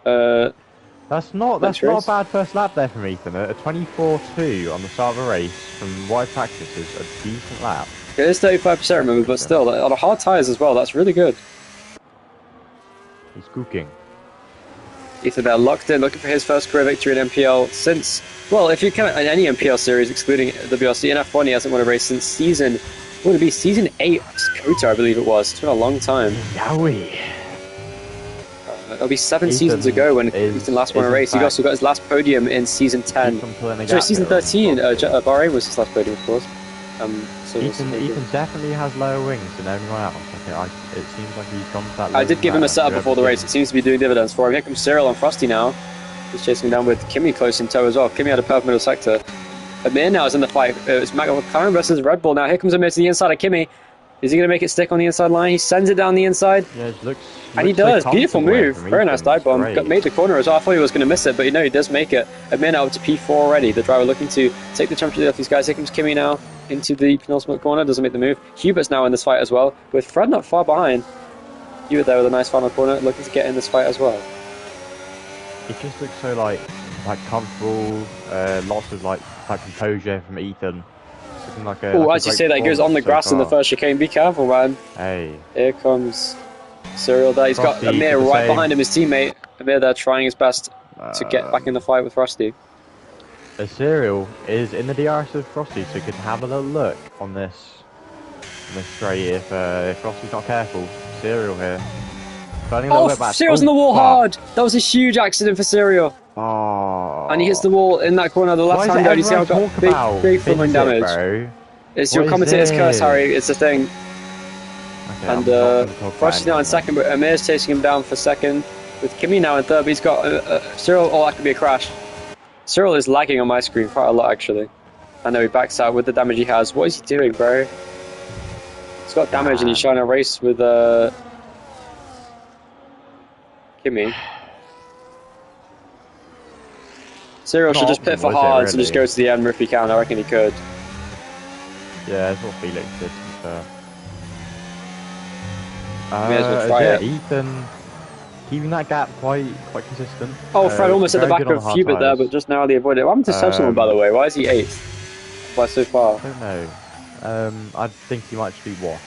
That's not a bad first lap there from Ethan. A 24.2 on the start of a race from wide practice is a decent lap. It is 35%, remember, but still, on the hard tyres as well, that's really good. He's cooking. Ethan there locked in, looking for his first career victory in NPL since, well, if you count in any NPL series, excluding WRC, in F1 he hasn't won a race since season 8 Kota, I believe it was. It's been a long time. Yowie. It'll be 7 seasons ago when Ethan last won a race. He also got his last podium in season 10. Sorry, season 13. Bahrain was his last podium, of course. Ethan definitely has lower wings than everyone else. It seems like he's gone to that. I did give him a setup before the race. It seems to be doing dividends for him. Here comes Cyril and Frosty now. He's chasing him down with Kimi close in tow as well. Kimi had a perfect middle sector. Amir now is in the fight. It's McLaren versus Red Bull now. Here comes Amir to the inside of Kimi. Is he going to make it stick on the inside line? He sends it down the inside. Yeah, it looks and he does. So beautiful move. Very nice dive bomb. Made the corner as well. I thought he was going to miss it, but you know he does make it. Amir now up to P4 already. The driver looking to take the championship off these guys. Here comes Kimi now into the penultimate corner. Doesn't make the move. Hubert's now in this fight as well, with Fred not far behind. Hubert there with a nice final corner, looking to get in this fight as well. It just looks so like comfortable. Lots of composure from Ethan. Like as you say that, he goes on the grass in the first chicane. Be careful, man. Hey. Here comes Cyril there. He's got Amir right behind him, his teammate. Amir there trying his best to get back in the fight with Frosty. Cyril is in the DRS of Frosty, so you can have a little look on this straight if Frosty's not careful. Cyril here. Cyril's in the wall hard! That was a huge accident for Cyril. Oh. And he hits the wall in that corner, the left hand down. You see how I've got big front damage. Bro? It's your commentator's curse, Harry. It's the thing. Okay, and Frosty's now in second, but Amir's chasing him down for second. With Kimi now in third, but he's got Cyril. Oh, that could be a crash. Cyril is lagging on my screen quite a lot, actually. I know he backs out with the damage he has. What is he doing, bro? He's got damage and he's trying to race with Kimi. Cyril should just pit for hards and just go to the end if he can. I reckon he could. Yeah, that's what Felix did, to be fair. May as well try it. Ethan keeping that gap quite consistent. Oh, Fred almost at the back of Hubert there, but just narrowly avoided it. What happened to Subsonic, by the way? Why is he 8th by so far? I don't know. I think he might just be washed.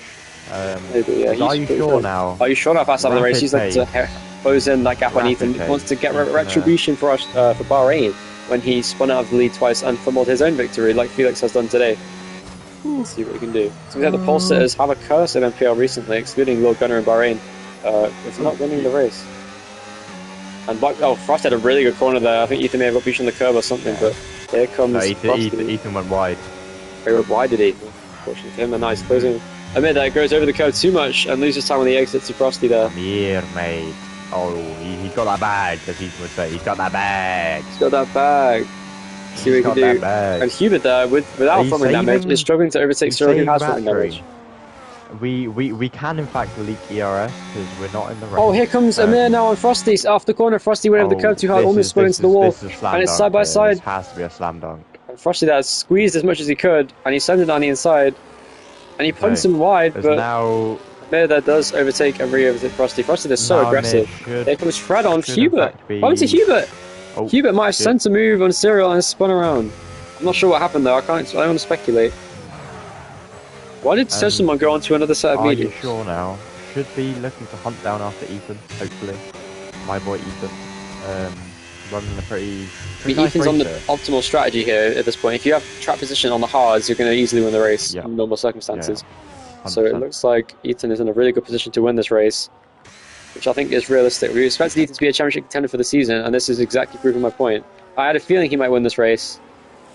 Maybe, yeah. Are you sure now? Are you sure now fast out of the race? He's like to close in that gap on Ethan. He wants to get retribution for us for Bahrain when he spun out of the lead twice and fumbled his own victory like Felix has done today. Let's see what we can do. So we have the pole sitters have a curse in NPL recently, excluding Lord Gunner and Bahrain. It's not winning the race. And Frost had a really good corner there. I think Ethan may have got beat on the curb or something, but here comes Ethan went wide. He went wide, did he? Unfortunately for him, a nice closing. Amir there goes over the curb too much and loses time on the exit to Frosty there. Here, mate. Oh, he's got that bag, as Ethan would say. He's got that bag. He's got that bag. See what he can do. And Hubert there, without front wing damage, is struggling to overtake Cyril, who has front wing damage. We can in fact delete ERS because we're not in the race. Oh, here comes Amir now on Frosty off the corner. Frosty went over the curb too hard, almost spun into the wall. And it's side by side. This has to be a slam dunk. And Frosty there squeezed as much as he could, and he sent it down the inside. And he punts him wide, but now Amir there does overtake and re-overtake Frosty. Frosty is so aggressive. Here comes Fred on Hubert. What happened to Hubert? Oh, Hubert might have sent a move on Cyril and spun around. I'm not sure what happened though. I don't want to speculate. Why did someone go on to another set of mediums? Are you sure now? Should be looking to hunt down after Ethan, hopefully. My boy Ethan. Running a pretty nice Ethan's on the optimal strategy here at this point. If you have track position on the hards, you're going to easily win the race in normal circumstances. Yeah, so it looks like Ethan is in a really good position to win this race, which I think is realistic. We expected Ethan to be a championship contender for the season, and this is exactly proving my point. I had a feeling he might win this race.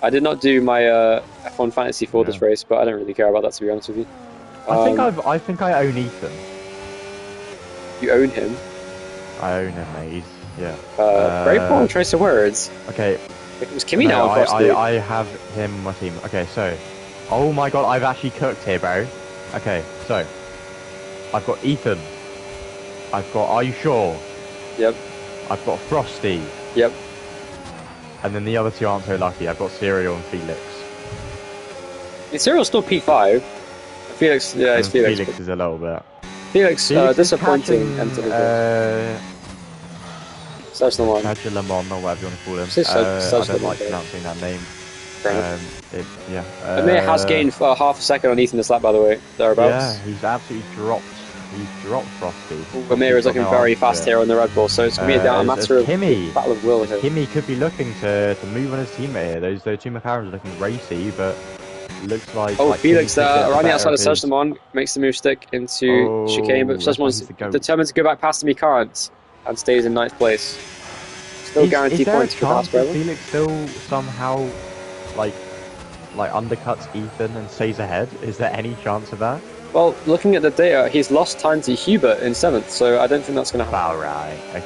I did not do my F1 fantasy for this race, but I don't really care about that, to be honest with you. I think I own Ethan. You own him? I own him, mate. Yeah. Very poor choice of words. Okay. It was Kimi now on Frosty. I have him on my team. Okay, so. Oh my god, I've actually cooked here, bro. Okay, so. I've got Ethan. I've got Are You Sure? Yep. I've got Frosty. Yep. And then the other two aren't so lucky. I've got Serial and Felix. Serial's still P5. Felix, yeah, it's Felix. Felix is a little bit. Felix disappointing. Such the one. Lemon, or whatever you want to call him. I don't like pronouncing that name. Amir has gained half a second on Ethan this lap, by the way, thereabouts. Yeah, he's absolutely dropped. He's dropped Frosty. Amir is looking very fast here on the Red Bull, so it's going to be a matter of battle of will here. Kimi could be looking to move on his teammate here. Those two McLarens are looking racy, but it looks like... Oh, like Felix there, running outside of Sejamon, makes the move stick into chicane, but Sejamon's determined to go back past him, he can't, and stays in 9th place. Still guaranteed points for past forever. Felix still somehow, like undercuts Ethan and stays ahead? Is there any chance of that? Well, looking at the data, he's lost time to Hubert in 7th, so I don't think that's going to happen. Alright, okay. I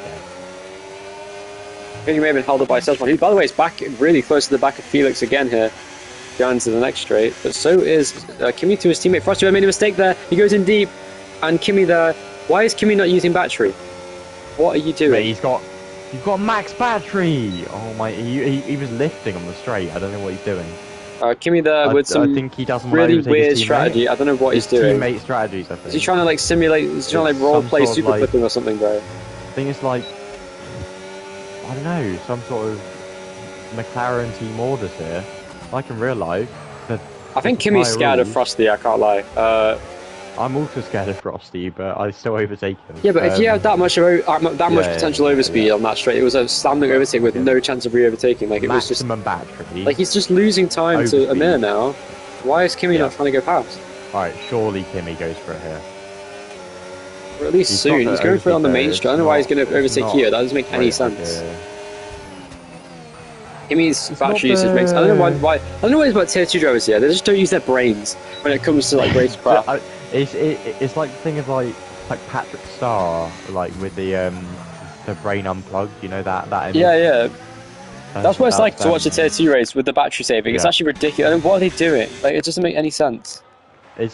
think he may have been held up by Sejamon. He, by the way, is back really close to the back of Felix again here, going to the next straight. But so is Kimi to his teammate. Frosty made a mistake there. He goes in deep, and Kimi there. Why is Kimi not using battery? What are you doing? Mate, you've got max battery! Oh my, he was lifting on the straight. I don't know what he's doing. Kimi there with some I think he doesn't really weird strategy. I don't know what he's doing. Teammate strategies, I think. Is he trying to like simulate? Is he trying to like role play super flipping or something, bro? I think it's like, I don't know, some sort of McLaren team orders here. Like in real life. I think Kimi's scared of Frosty. I can't lie. I'm also scared of Frosty, but I still overtake him. Yeah, but if you have that much potential overspeed on that straight, it was a standing overtake with no chance of re-overtaking. Like it was just maximum battery. Like he's just losing time to Amir now. Why is Kimi not trying to go past? All right, surely Kimi goes for it here. Or at least soon. He's going for it on the main straight. I don't know why he's going to overtake here. That doesn't make any sense. Kimi's battery usage makes. I don't know why. I don't know what it is about tier 2 drivers here. They just don't use their brains when it comes to like race craft. It's like the thing of like Patrick Starr, like with the brain unplugged. You know that. Yeah. That's what it's like to watch a tier 2 race with the battery saving. It's actually ridiculous. I mean, what are they doing? Like it doesn't make any sense. And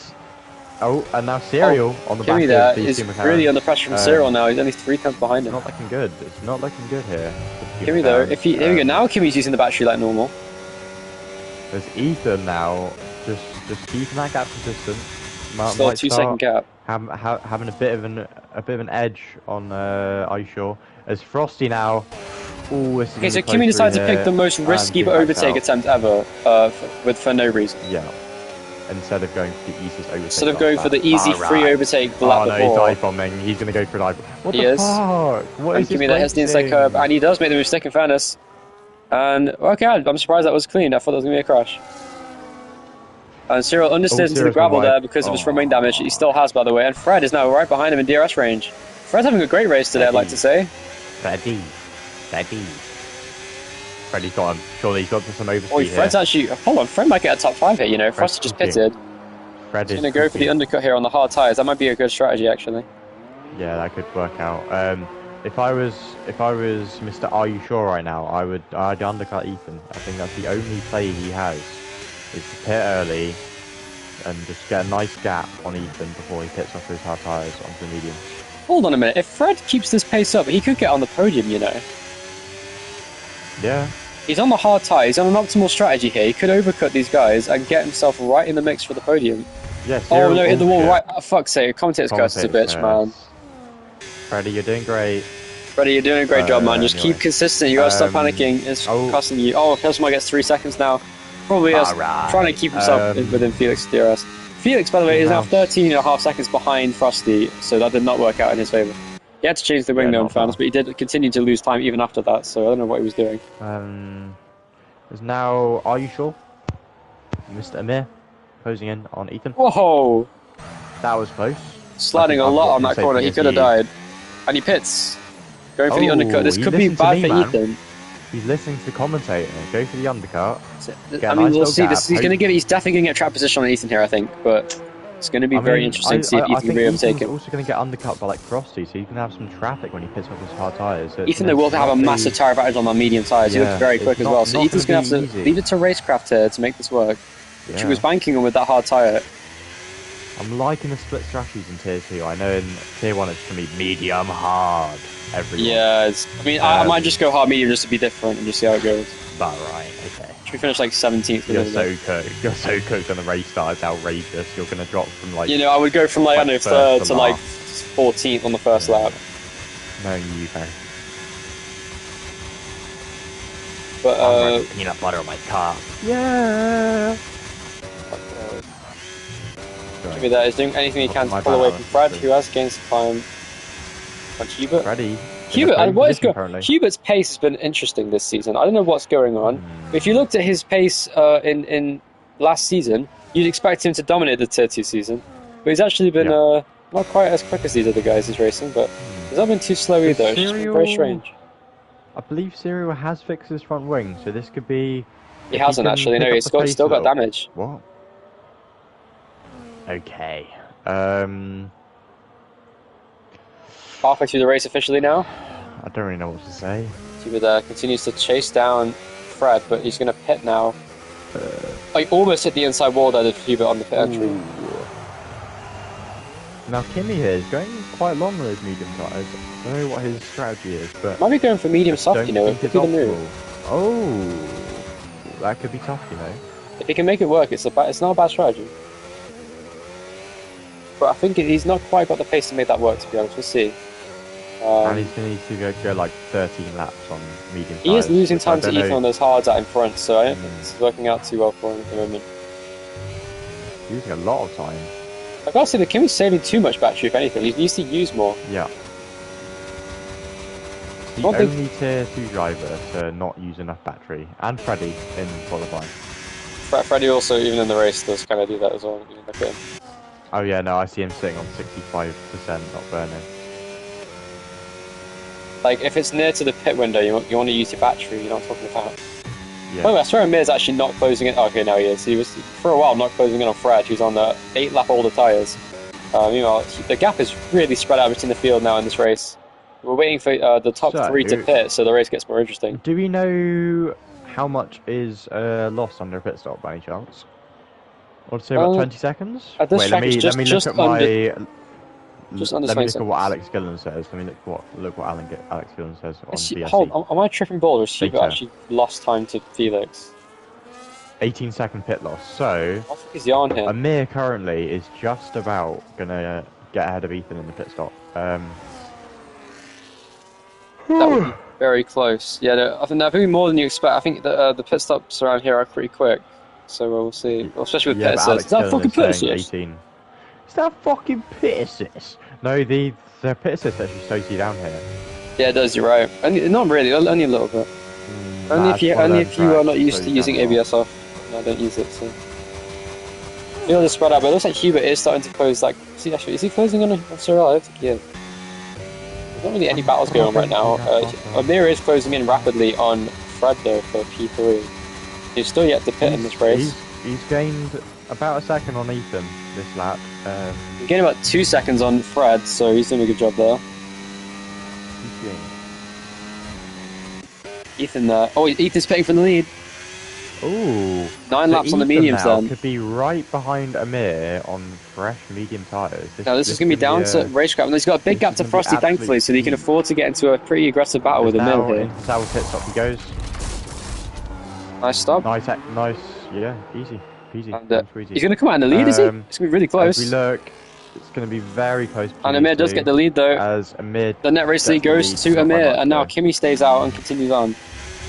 now Serial on the Kimi back there is really under pressure from Serial now. He's only 3 tenths behind him. Not looking good. It's not looking good here. Kimi though, here we go. Now Kimi's using the battery like normal. There's Ethan now, just keeping that gap consistent. Still a 2-second gap. Having a bit of an edge on Are You Sure? As Frosty now. Ooh, okay, so Kimi decided to pick the most risky overtake attempt ever, for no reason. Yeah. Instead of going for the easiest overtake. Instead of going for the easy free overtake the lap before. No, he's dive bombing. He's going to go for a dive bomb. What the fuck? What is Kimi that has the inside curb, and he does make the mistake in fairness. And okay, I'm surprised that was clean. I thought that was going to be a crash. And Cyril understeers into the gravel there because of his front wing damage. He still has, by the way. And Fred is now right behind him in DRS range. Fred's having a great race today, I'd like to say. Freddy's got him. Surely he's got some overspeed. Oh, Fred's actually... Hold on, Fred might get a top 5 here, you know. Frost just pitted. Fred is going to go for the undercut here on the hard tyres. That might be a good strategy, actually. Yeah, that could work out. If I was Mr. Are You Sure right now, I'd undercut Ethan. I think that's the only play he has. Is to pit early and just get a nice gap on Ethan before he pits off his hard tyres onto the medium. Hold on a minute. If Fred keeps this pace up, he could get on the podium, you know. Yeah. He's on the hard tyre. He's on an optimal strategy here. He could overcut these guys and get himself right in the mix for the podium. Yeah, oh no, hit the wall right. Oh, fuck's sake. Commentator's curse is a bitch, man. Freddy, you're doing great. Freddy, you're doing a great job, man. Just keep consistent. You gotta stop panicking. It's costing you. Oh, Kelsmar gets 3 seconds now. Probably is trying to keep himself within Felix DRS. Felix, by the way, is now 13.5 seconds behind Frosty, so that did not work out in his favour. He had to change the wing though in fairness, but he did continue to lose time even after that, so I don't know what he was doing. Is now, Are You Sure? Mr. Amir closing in on Ethan. Whoa! That was close. Sliding a lot on that corner, he could have died. And he pits. Going for the undercut. This could be bad for Ethan. He's listening to the commentator. Go for the undercut. I mean, we'll see. He's definitely going to get trap position on Ethan here, I think. But it's going to be very interesting to see if Ethan can re-overtake him. He's also going to get undercut by like Frosty, so he's going to have some traffic when he pits off his hard tyres. So Ethan, though, will have a massive tyre advantage on the medium tyres. He looks very quick as well. So Ethan's going to have to leave it to Racecraft here to make this work. Which he was banking on with that hard tyre. I'm liking the split strategies in Tier 2. I know in Tier 1 it's going to be medium hard. Everyone. Yeah, I mean, I might just go hard medium just to be different and just see how it goes. But right, okay. Should we finish like 17th? You're so cooked. You're so cooked on the race start. It's outrageous. You're going to drop from like... You know, I would go from like, I don't know, 3rd to like 14th on the first lap. No, you go. But, peanut butter on my car. Yeah! Give that. He's doing anything he can to pull away from Fred, who has gained some time on Hubert. Hubert's pace has been interesting this season. I don't know what's going on. If you looked at his pace in last season, you'd expect him to dominate the Tier 2 season. But he's actually been not quite as quick as these other guys he's racing, but he's not been too slow either. It's just been very strange. I believe Serial has fixed his front wing, so this could be... He hasn't actually, no, he's still got damage. What? Okay. Halfway through the race officially now. I don't really know what to say. Hubert continues to chase down Fred, but he's going to pit now. I almost hit the inside wall there, Hubert, on the pit entry. Now Kimmy here is going quite long with those medium tyres. I don't know what his strategy is, but... Might be going for medium soft, you know, it could be the move. Oh, that could be tough, you know. If he can make it work, it's not a bad strategy. But I think he's not quite got the pace to make that work, to be honest. We'll see. And he's going to need to go like 13 laps on medium tyres. He is losing time to Ethan on those hards out in front, so I don't think it's working out too well for him at the moment. Using a lot of time. I gotta say, the Kimmy's saving too much battery, if anything. He needs to use more. Yeah. The only Tier 2 driver to not use enough battery. And Freddy in qualifying. Freddy also, even in the race, does kind of do that as well. Look at him. Oh yeah, no, I see him sitting on 65%, not burning. Like, if it's near to the pit window, you want to use your battery, you know what I'm talking about. Yeah. By the way, I swear Amir's actually not closing in. Okay, now he is. He was, for a while, not closing in on Fred. He was on the 8-lap older tyres. Meanwhile, the gap is really spread out between the field now in this race. We're waiting for the top 3 to pit, so the race gets more interesting. Do we know how much is lost under a pit stop by any chance? I'd say about 20 seconds. At this let me look at what Alex Gillen says. Let me look what Alex Gillen says on BSC. Hold, am I tripping ball or has Hubert actually lost time to Felix? 18-second pit loss. So I think he's on here. Amir currently is just about gonna get ahead of Ethan in the pit stop. That would be very close. Yeah, no, I think that'd be more than you expect. I think the pit stops around here are pretty quick. So we'll see. Well, especially with pit assist. Is that fucking pit assist? Is that fucking pit assist? No, the pit assist actually slows you down here. Yeah, it does, you're right. Not really, only a little bit. Only if you are not used to using ABS off. No, I don't use it, so... You'll just spread out, but it looks like Hubert is starting to close, like... See, actually, is he closing on Cyril? I don't think he is. There's not really any battles going on right now. Amir is closing in rapidly on Fred, though, for P3. He's still yet to pit in this race. He's gained about a second on Ethan this lap. He gained about 2 seconds on Fred, so he's doing a good job there. Ethan there. Oh, Ethan's pitting for the lead. Ooh. 9 laps on the mediums then. Could be right behind Amir on fresh medium tyres. Now this is going to be down to race gap, and he's got a big gap to Frosty, thankfully, so he can afford to get into a pretty aggressive battle with Amir here. Sour pit stop he goes. Nice stop. Nice, yeah, easy, peasy. And, he's going to come out in the lead, is he? It's going to be really close. As we look, it's going to be very close. And Amir does get the lead though. As Amir, the net race lead goes to Amir, and now Kimmy stays out and continues on.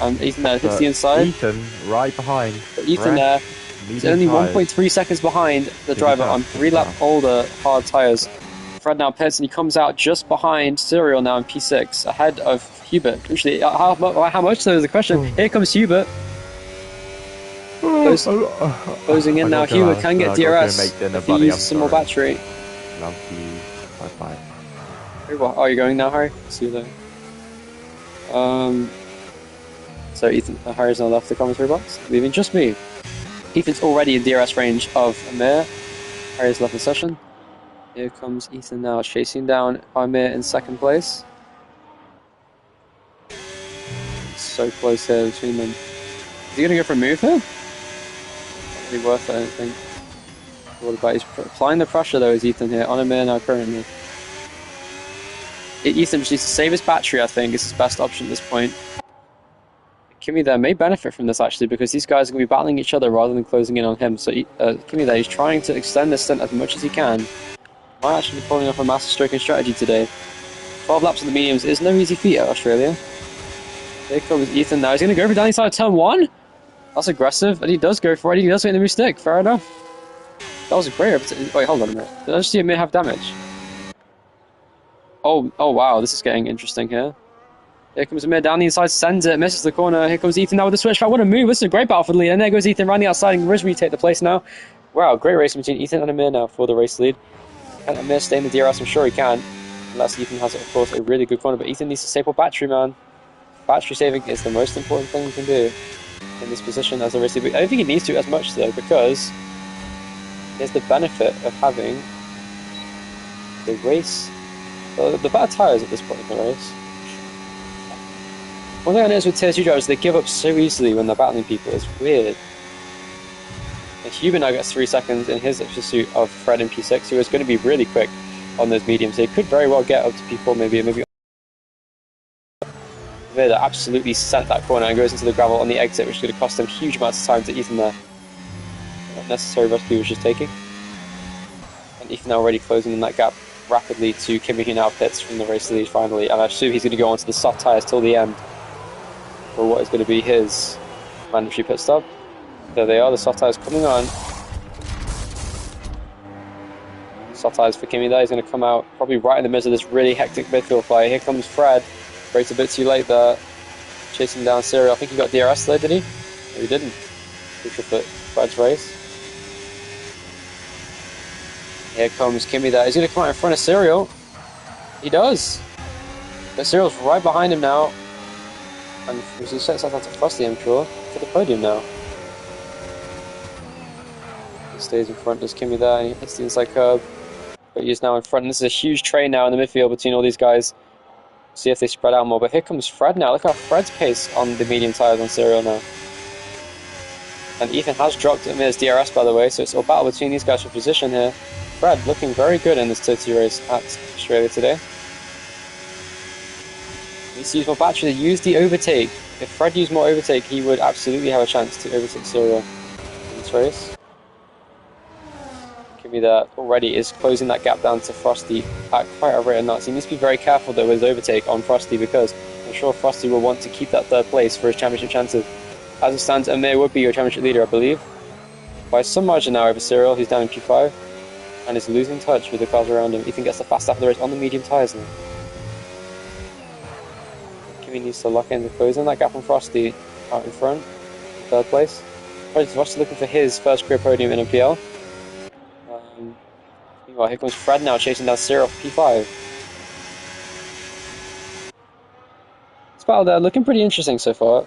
And Ethan there hits the inside. Ethan right behind. Ethan there. He's only 1.3 seconds behind the driver on 3-lap older hard tyres. Fred now pits, and he comes out just behind Cyril now in P6, ahead of Hubert. Actually, how much though is the question. Here comes Hubert. Closing in now. Hubert can get DRS if he uses some more battery. Love you. Bye-bye. Oh, you're going now, Harry? See you there. So Harry's now left the commentary box, leaving just me. Ethan's already in DRS range of Amir. Harry's left the session. Here comes Ethan now, chasing down Amir in second place. So close here between them. Is he going to go for a move here? Not really worth it, I don't think. What about he's applying the pressure though, is Ethan here on Amir now currently. Ethan just needs to save his battery, I think, is his best option at this point. Kimi there may benefit from this actually, because these guys are going to be battling each other rather than closing in on him. So Kimi there, he's trying to extend this stint as much as he can. Might actually be pulling off a master stroking strategy today. 12 laps of the mediums is no easy feat at Australia. Here comes Ethan now. He's going to go for down inside turn 1. That's aggressive, and he does go for it. He does hit the move stick. Fair enough. That was a great... Wait, hold on a minute. Did I just see Amir have damage? Oh wow, this is getting interesting here. Here comes Amir down the inside, sends it, misses the corner. Here comes Ethan now with the switch back. What a move. This is a great battle for the lead. And there goes Ethan round the outside and Rizvi take the place now. Wow, great race between Ethan and Amir now for the race lead. Can Amir stay in the DRS? I'm sure he can. Unless Ethan has, of course, a really good corner. But Ethan needs to save battery, man. Battery saving is the most important thing you can do in this position as a race lead. I don't think he needs to as much, though, because there's the benefit of having the race... the better tyres at this point in the race. One thing I noticed with Tier 2 drivers, they give up so easily when they're battling people. It's weird. And Huber now gets 3 seconds in his pursuit of Fred in P6, who is going to be really quick on those mediums. He could very well get up to P4, maybe. That absolutely sent that corner and goes into the gravel on the exit, which is going to cost him huge amounts of time to Ethan there. Unnecessary risk he was just taking. And Ethan now already closing in that gap rapidly to Kimi, who now pits from the race lead finally. And I assume he's going to go onto the soft tyres till the end for what is going to be his mandatory pit stop. There they are, the soft tyres coming on. Soft tyres for Kimi there. He's going to come out probably right in the middle of this really hectic midfield fight. Here comes Fred. Brakes a bit too late there. Chasing down Serial. I think he got DRS there, did he? No, he didn't. Crucial for Fred's race. Here comes Kimi there. He's going to come out in front of Serial. He does. But Serial's right behind him now. And he sets out to Frosty, I'm sure, for the podium now. He stays in front, does Kimi there, and he hits the inside curb. But he is now in front, and this is a huge train now in the midfield between all these guys. See if they spread out more. But here comes Fred now. Look at Fred's pace on the medium tyres on Serial now. And Ethan has dropped Amir's DRS, by the way, so it's a battle between these guys for position here. Fred looking very good in this Tier 2 race at Australia today. He needs to use more battery to use the overtake. If Fred used more overtake, he would absolutely have a chance to overtake Serial in this race. Kimi there already is closing that gap down to Frosty at quite a rate of knots. He needs to be very careful though with his overtake on Frosty, because I'm sure Frosty will want to keep that third place for his championship chances. As it stands, Amir would be your championship leader, I believe. By some margin now over Serial, he's down in P5 and is losing touch with the cars around him. Ethan gets the fast half of the race on the medium tyres now. Kimi needs to lock in the closing that gap on Frosty out in front, third place. Frosty looking for his first career podium in NPL. Meanwhile, here comes Fred now chasing down Serial for P5. This battle there looking pretty interesting so far.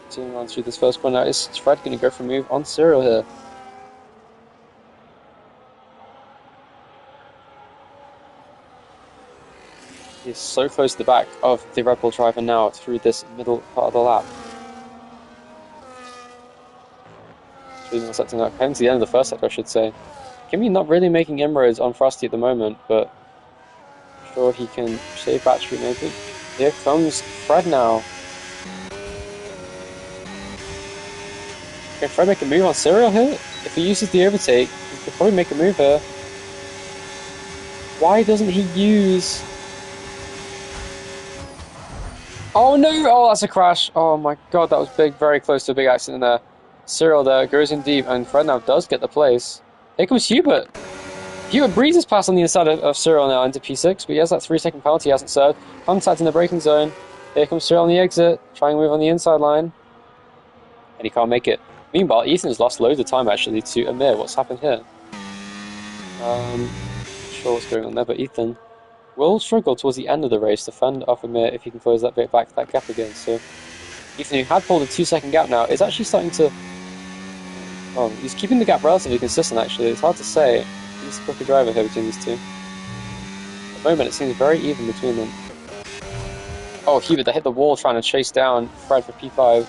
Continuing on through this first one now, is Fred going to go for a move on Serial here? He's so close to the back of the Red Bull driver now through this middle part of the lap. Heading to the end of the first sector, I should say. Kimi not really making inroads on Frosty at the moment, but I'm sure he can save battery maybe. Here comes Fred now. Can Fred make a move on Serial here? If he uses the overtake, he could probably make a move here. Why doesn't he use... Oh no! Oh, that's a crash. Oh my god, that was big, very close to a big accident there. Serial there goes in deep, and Fred now does get the place. Here comes Hubert. Hubert breezes past on the inside of Serial now into P6, but he has that 3-second penalty he hasn't served. Contact in the braking zone. Here comes Serial on the exit, trying to move on the inside line. And he can't make it. Meanwhile, Ethan's lost loads of time actually to Amir. What's happened here? Not sure what's going on there, but Ethan will struggle towards the end of the race to fend off Amir if he can close that bit back, that gap again. So Ethan, who had pulled a 2-second gap now, is actually starting to... Oh, he's keeping the gap relatively consistent actually. It's hard to say. He's a quicker driver here between these two. At the moment it seems very even between them. Oh, Hubert, they hit the wall trying to chase down Fred for P5.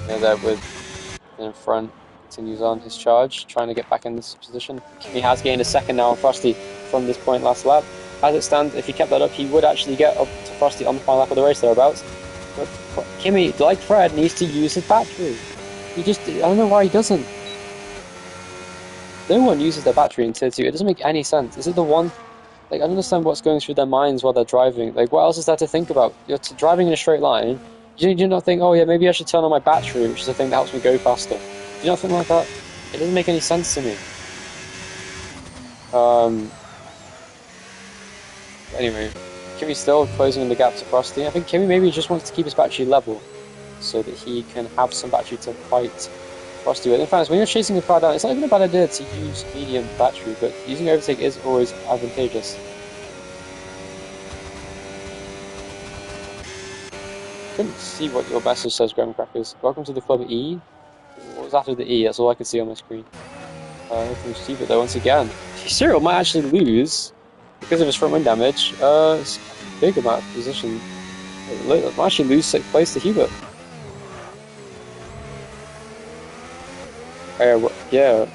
there with in front. Continues on his charge, trying to get back in this position. He has gained a second now on Frosty from this point last lap. As it stands, if he kept that up, he would actually get up to Frosty on the final lap of the race thereabouts. But Kimi, like Fred, needs to use his battery. I don't know why he doesn't. No one uses their battery in Tier 2. It doesn't make any sense. Is it the one? Like, I don't understand what's going through their minds while they're driving. Like, what else is there to think about? You're driving in a straight line. Do you not think, oh yeah, maybe I should turn on my battery, which is the thing that helps me go faster? Do you not think like that? It doesn't make any sense to me. Anyway, Kimi's still closing in the gap to Frosty. I think Kimi maybe just wants to keep his battery level so that he can have some battery to fight Frosty with. In fact, when you're chasing a car down, it's not even a bad idea to use medium battery, but using overtake is always advantageous. Couldn't see what your message says, Graham Crackers. Welcome to the Club E. What was after the E? That's all I could see on my screen. From Stupid though, once again. Cyril might actually lose because of his front wing damage. It's a big amount of position. Might actually lose 6th place to Hubert. Yeah.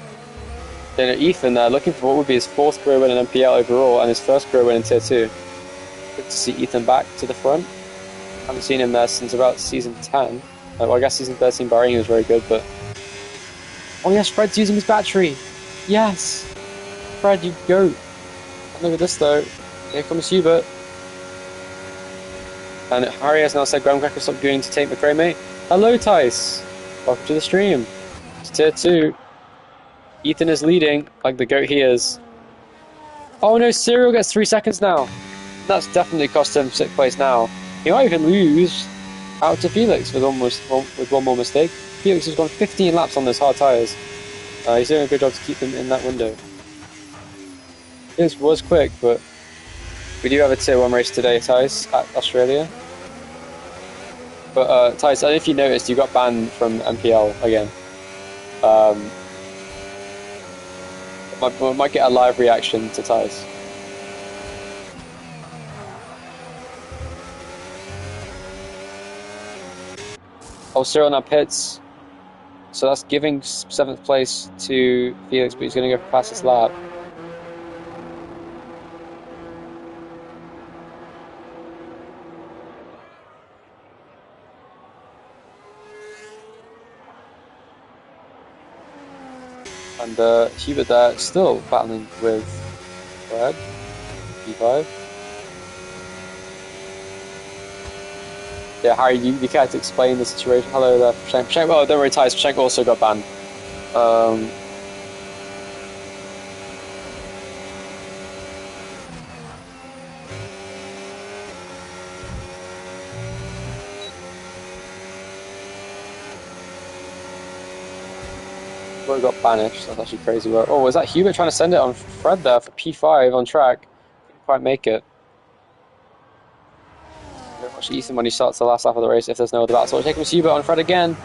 Then Ethan looking for what would be his 4th career win in NPL overall and his 1st career win in Tier 2. Good to see Ethan back to the front. Haven't seen him there since about season 10. Well, I guess season 13 Bahrain was very good, but... Oh yes, Fred's using his battery! Yes! Fred, you go! Look at this though. Here comes Hubert. And Harry has now said Graham Cracker stop doing to take McRae, mate. Hello, Tice! Welcome to the stream. It's Tier 2. Ethan is leading, like the goat he is. Oh no, Cyril gets 3 seconds now. That's definitely cost him 6th place now. He might even lose out to Felix with one more mistake. Felix has gone 15 laps on those hard tyres. He's doing a good job to keep them in that window. Felix was quick, but we do have a Tier 1 race today, Tice, at Australia. But Tice, I don't know if you noticed, you got banned from NPL again. Might get a live reaction to Tice. Oh, Cyril now pits. So that's giving 7th place to Felix, but he's going to go past this lap. And Hubert there still battling with Fred, P5. Yeah, Harry, you can't explain the situation. Hello there, Pshank. Oh, don't worry, Tice. Pshank also got banned. Well, got banished. That's actually crazy work. Oh, was that Hubert trying to send it on Fred there for P5 on track? Couldn't quite make it. Watch Ethan when he starts the last lap of the race if there's no other battle. So we'll take him to Hubert on Fred again.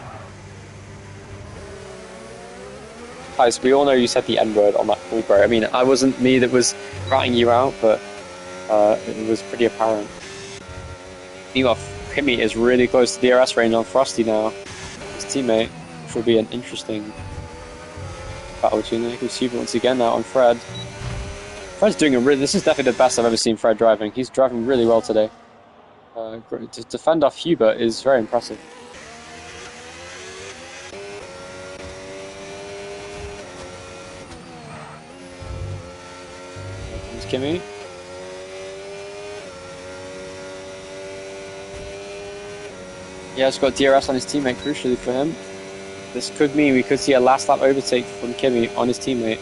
Guys, we all know you said the N-word on that call, bro. I mean, I wasn't me that was ratting you out, but it was pretty apparent. Meanwhile, Kimi is really close to DRS range on Frosty now. His teammate, which will be an interesting battle between them. You can see Hubert once again now on Fred. Fred's doing this is definitely the best I've ever seen Fred driving. He's driving really well today. To defend off Hubert is very impressive. Here comes Kimi. He has got DRS on his teammate, crucially for him. This could mean we could see a last lap overtake from Kimi on his teammate.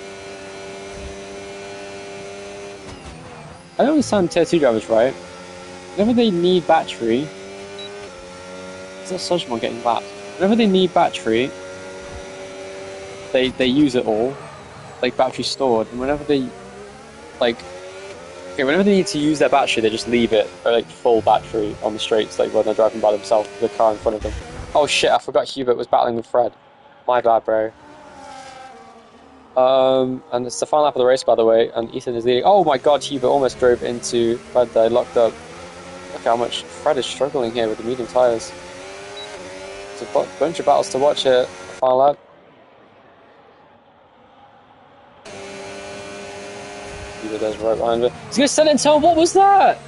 I don't understand Tier 2 drivers, right? Whenever they need battery, is that Sojmon getting lapped? Whenever they need battery, they use it all, like battery stored. And whenever they whenever they need to use their battery, they just leave it like full battery on the straights, like when they're driving by themselves with the car in front of them. Oh shit! I forgot Hubert was battling with Fred. My bad, bro. And it's the final lap of the race, by the way, and Ethan is leading. Oh my god, Hubert almost drove into Fred there, locked up. Look how much Fred is struggling here with the medium tyres. It's a bunch of battles to watch here. Final lap. There's right behind me. He's going to send it in turn. What was that?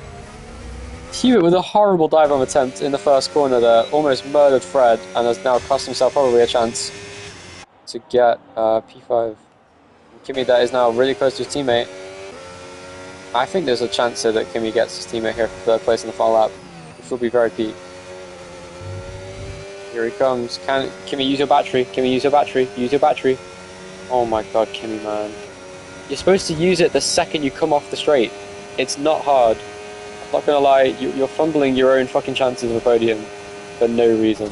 Hewitt with a horrible dive bomb attempt in the first corner there. Almost murdered Fred and has now cost himself probably a chance to get P5. Kimi that is now really close to his teammate. I think there's a chance here that Kimi gets his teammate here for third place in the final lap, which will be very peak. Here he comes. Can Kimi use your battery? Kimi, use your battery. Use your battery. Oh my god, Kimi, man. You're supposed to use it the second you come off the straight. It's not hard. I'm not gonna lie, you're fumbling your own fucking chances of a podium for no reason.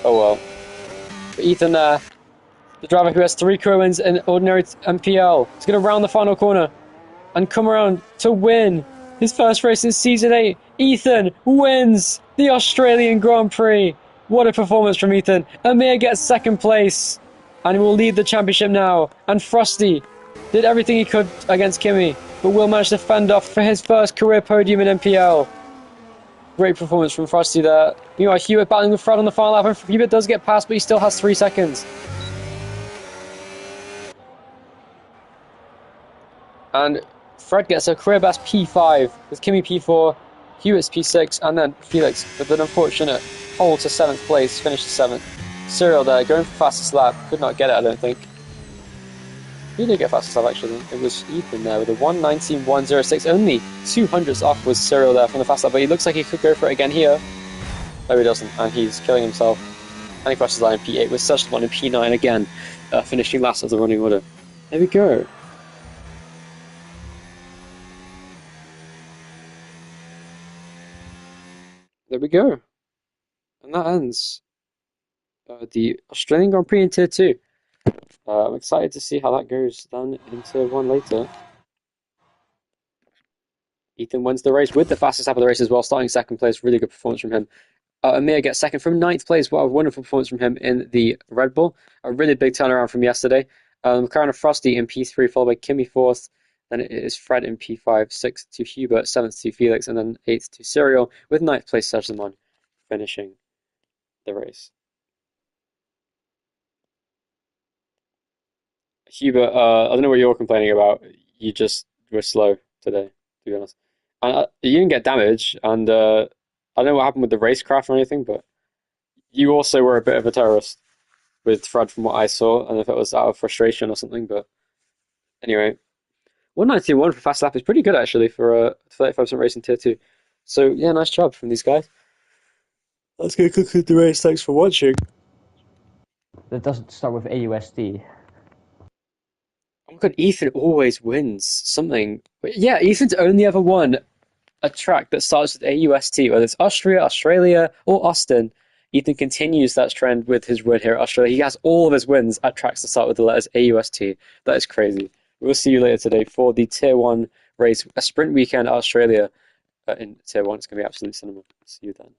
Oh well. But Ethan there, the driver who has 3 career wins in ordinary NPL, is going to round the final corner and come around to win his first race in Season 8. Ethan wins the Australian Grand Prix. What a performance from Ethan. Amir gets second place and will lead the championship now. And Frosty did everything he could against Kimi, but will manage to fend off for his first career podium in NPL. Great performance from Frosty there. Meanwhile, Hewitt battling with Fred on the final lap, and Hewitt does get past, but he still has 3 seconds. And Fred gets a career best P5, with Kimi P4, Hewitt's P6, and then Felix with an unfortunate hole to 7th place, finished 7th. Cyril there, going for fastest lap, could not get it, I don't think. He did get fastest lap actually. It was Ethan there with a 1:19.106. Only 200ths off was Cyril there from the fast lap, but he looks like he could go for it again here. No, he doesn't, and he's killing himself. And he crosses the line in P8 with such one in P9 again, finishing last of the running order. There we go. There we go. And that ends the Australian Grand Prix in Tier 2. I'm excited to see how that goes then in Tier 1 later. Ethan wins the race with the fastest lap of the race as well, starting second place. Really good performance from him. Amir gets second from 9th place. What a wonderful performance from him in the Red Bull. A really big turnaround from yesterday. McLaren and Frosty in P3, followed by Kimi 4th. Then it is Fred in P5, 6th to Hubert, 7th to Felix, and then 8th to Cyril, with 9th place Sejamon finishing the race. Hubert, I don't know what you're complaining about. You just were slow today, to be honest. And you didn't get damage, and I don't know what happened with the racecraft or anything, but you also were a bit of a terrorist with Fred from what I saw. I don't know if it was out of frustration or something, but anyway. 191 for fast lap is pretty good actually for a 35% race in Tier 2. So yeah, nice job from these guys. Let's go conclude the race. Thanks for watching. That doesn't start with AUSD. Oh my god, Ethan always wins something. Yeah, Ethan's only ever won a track that starts with AUST, whether it's Austria, Australia, or Austin. Ethan continues that trend with his win here at Australia. He has all of his wins at tracks that start with the letters AUST. That is crazy. We'll see you later today for the Tier 1 race, a sprint weekend at Australia in Tier 1. It's going to be absolute cinema. See you then.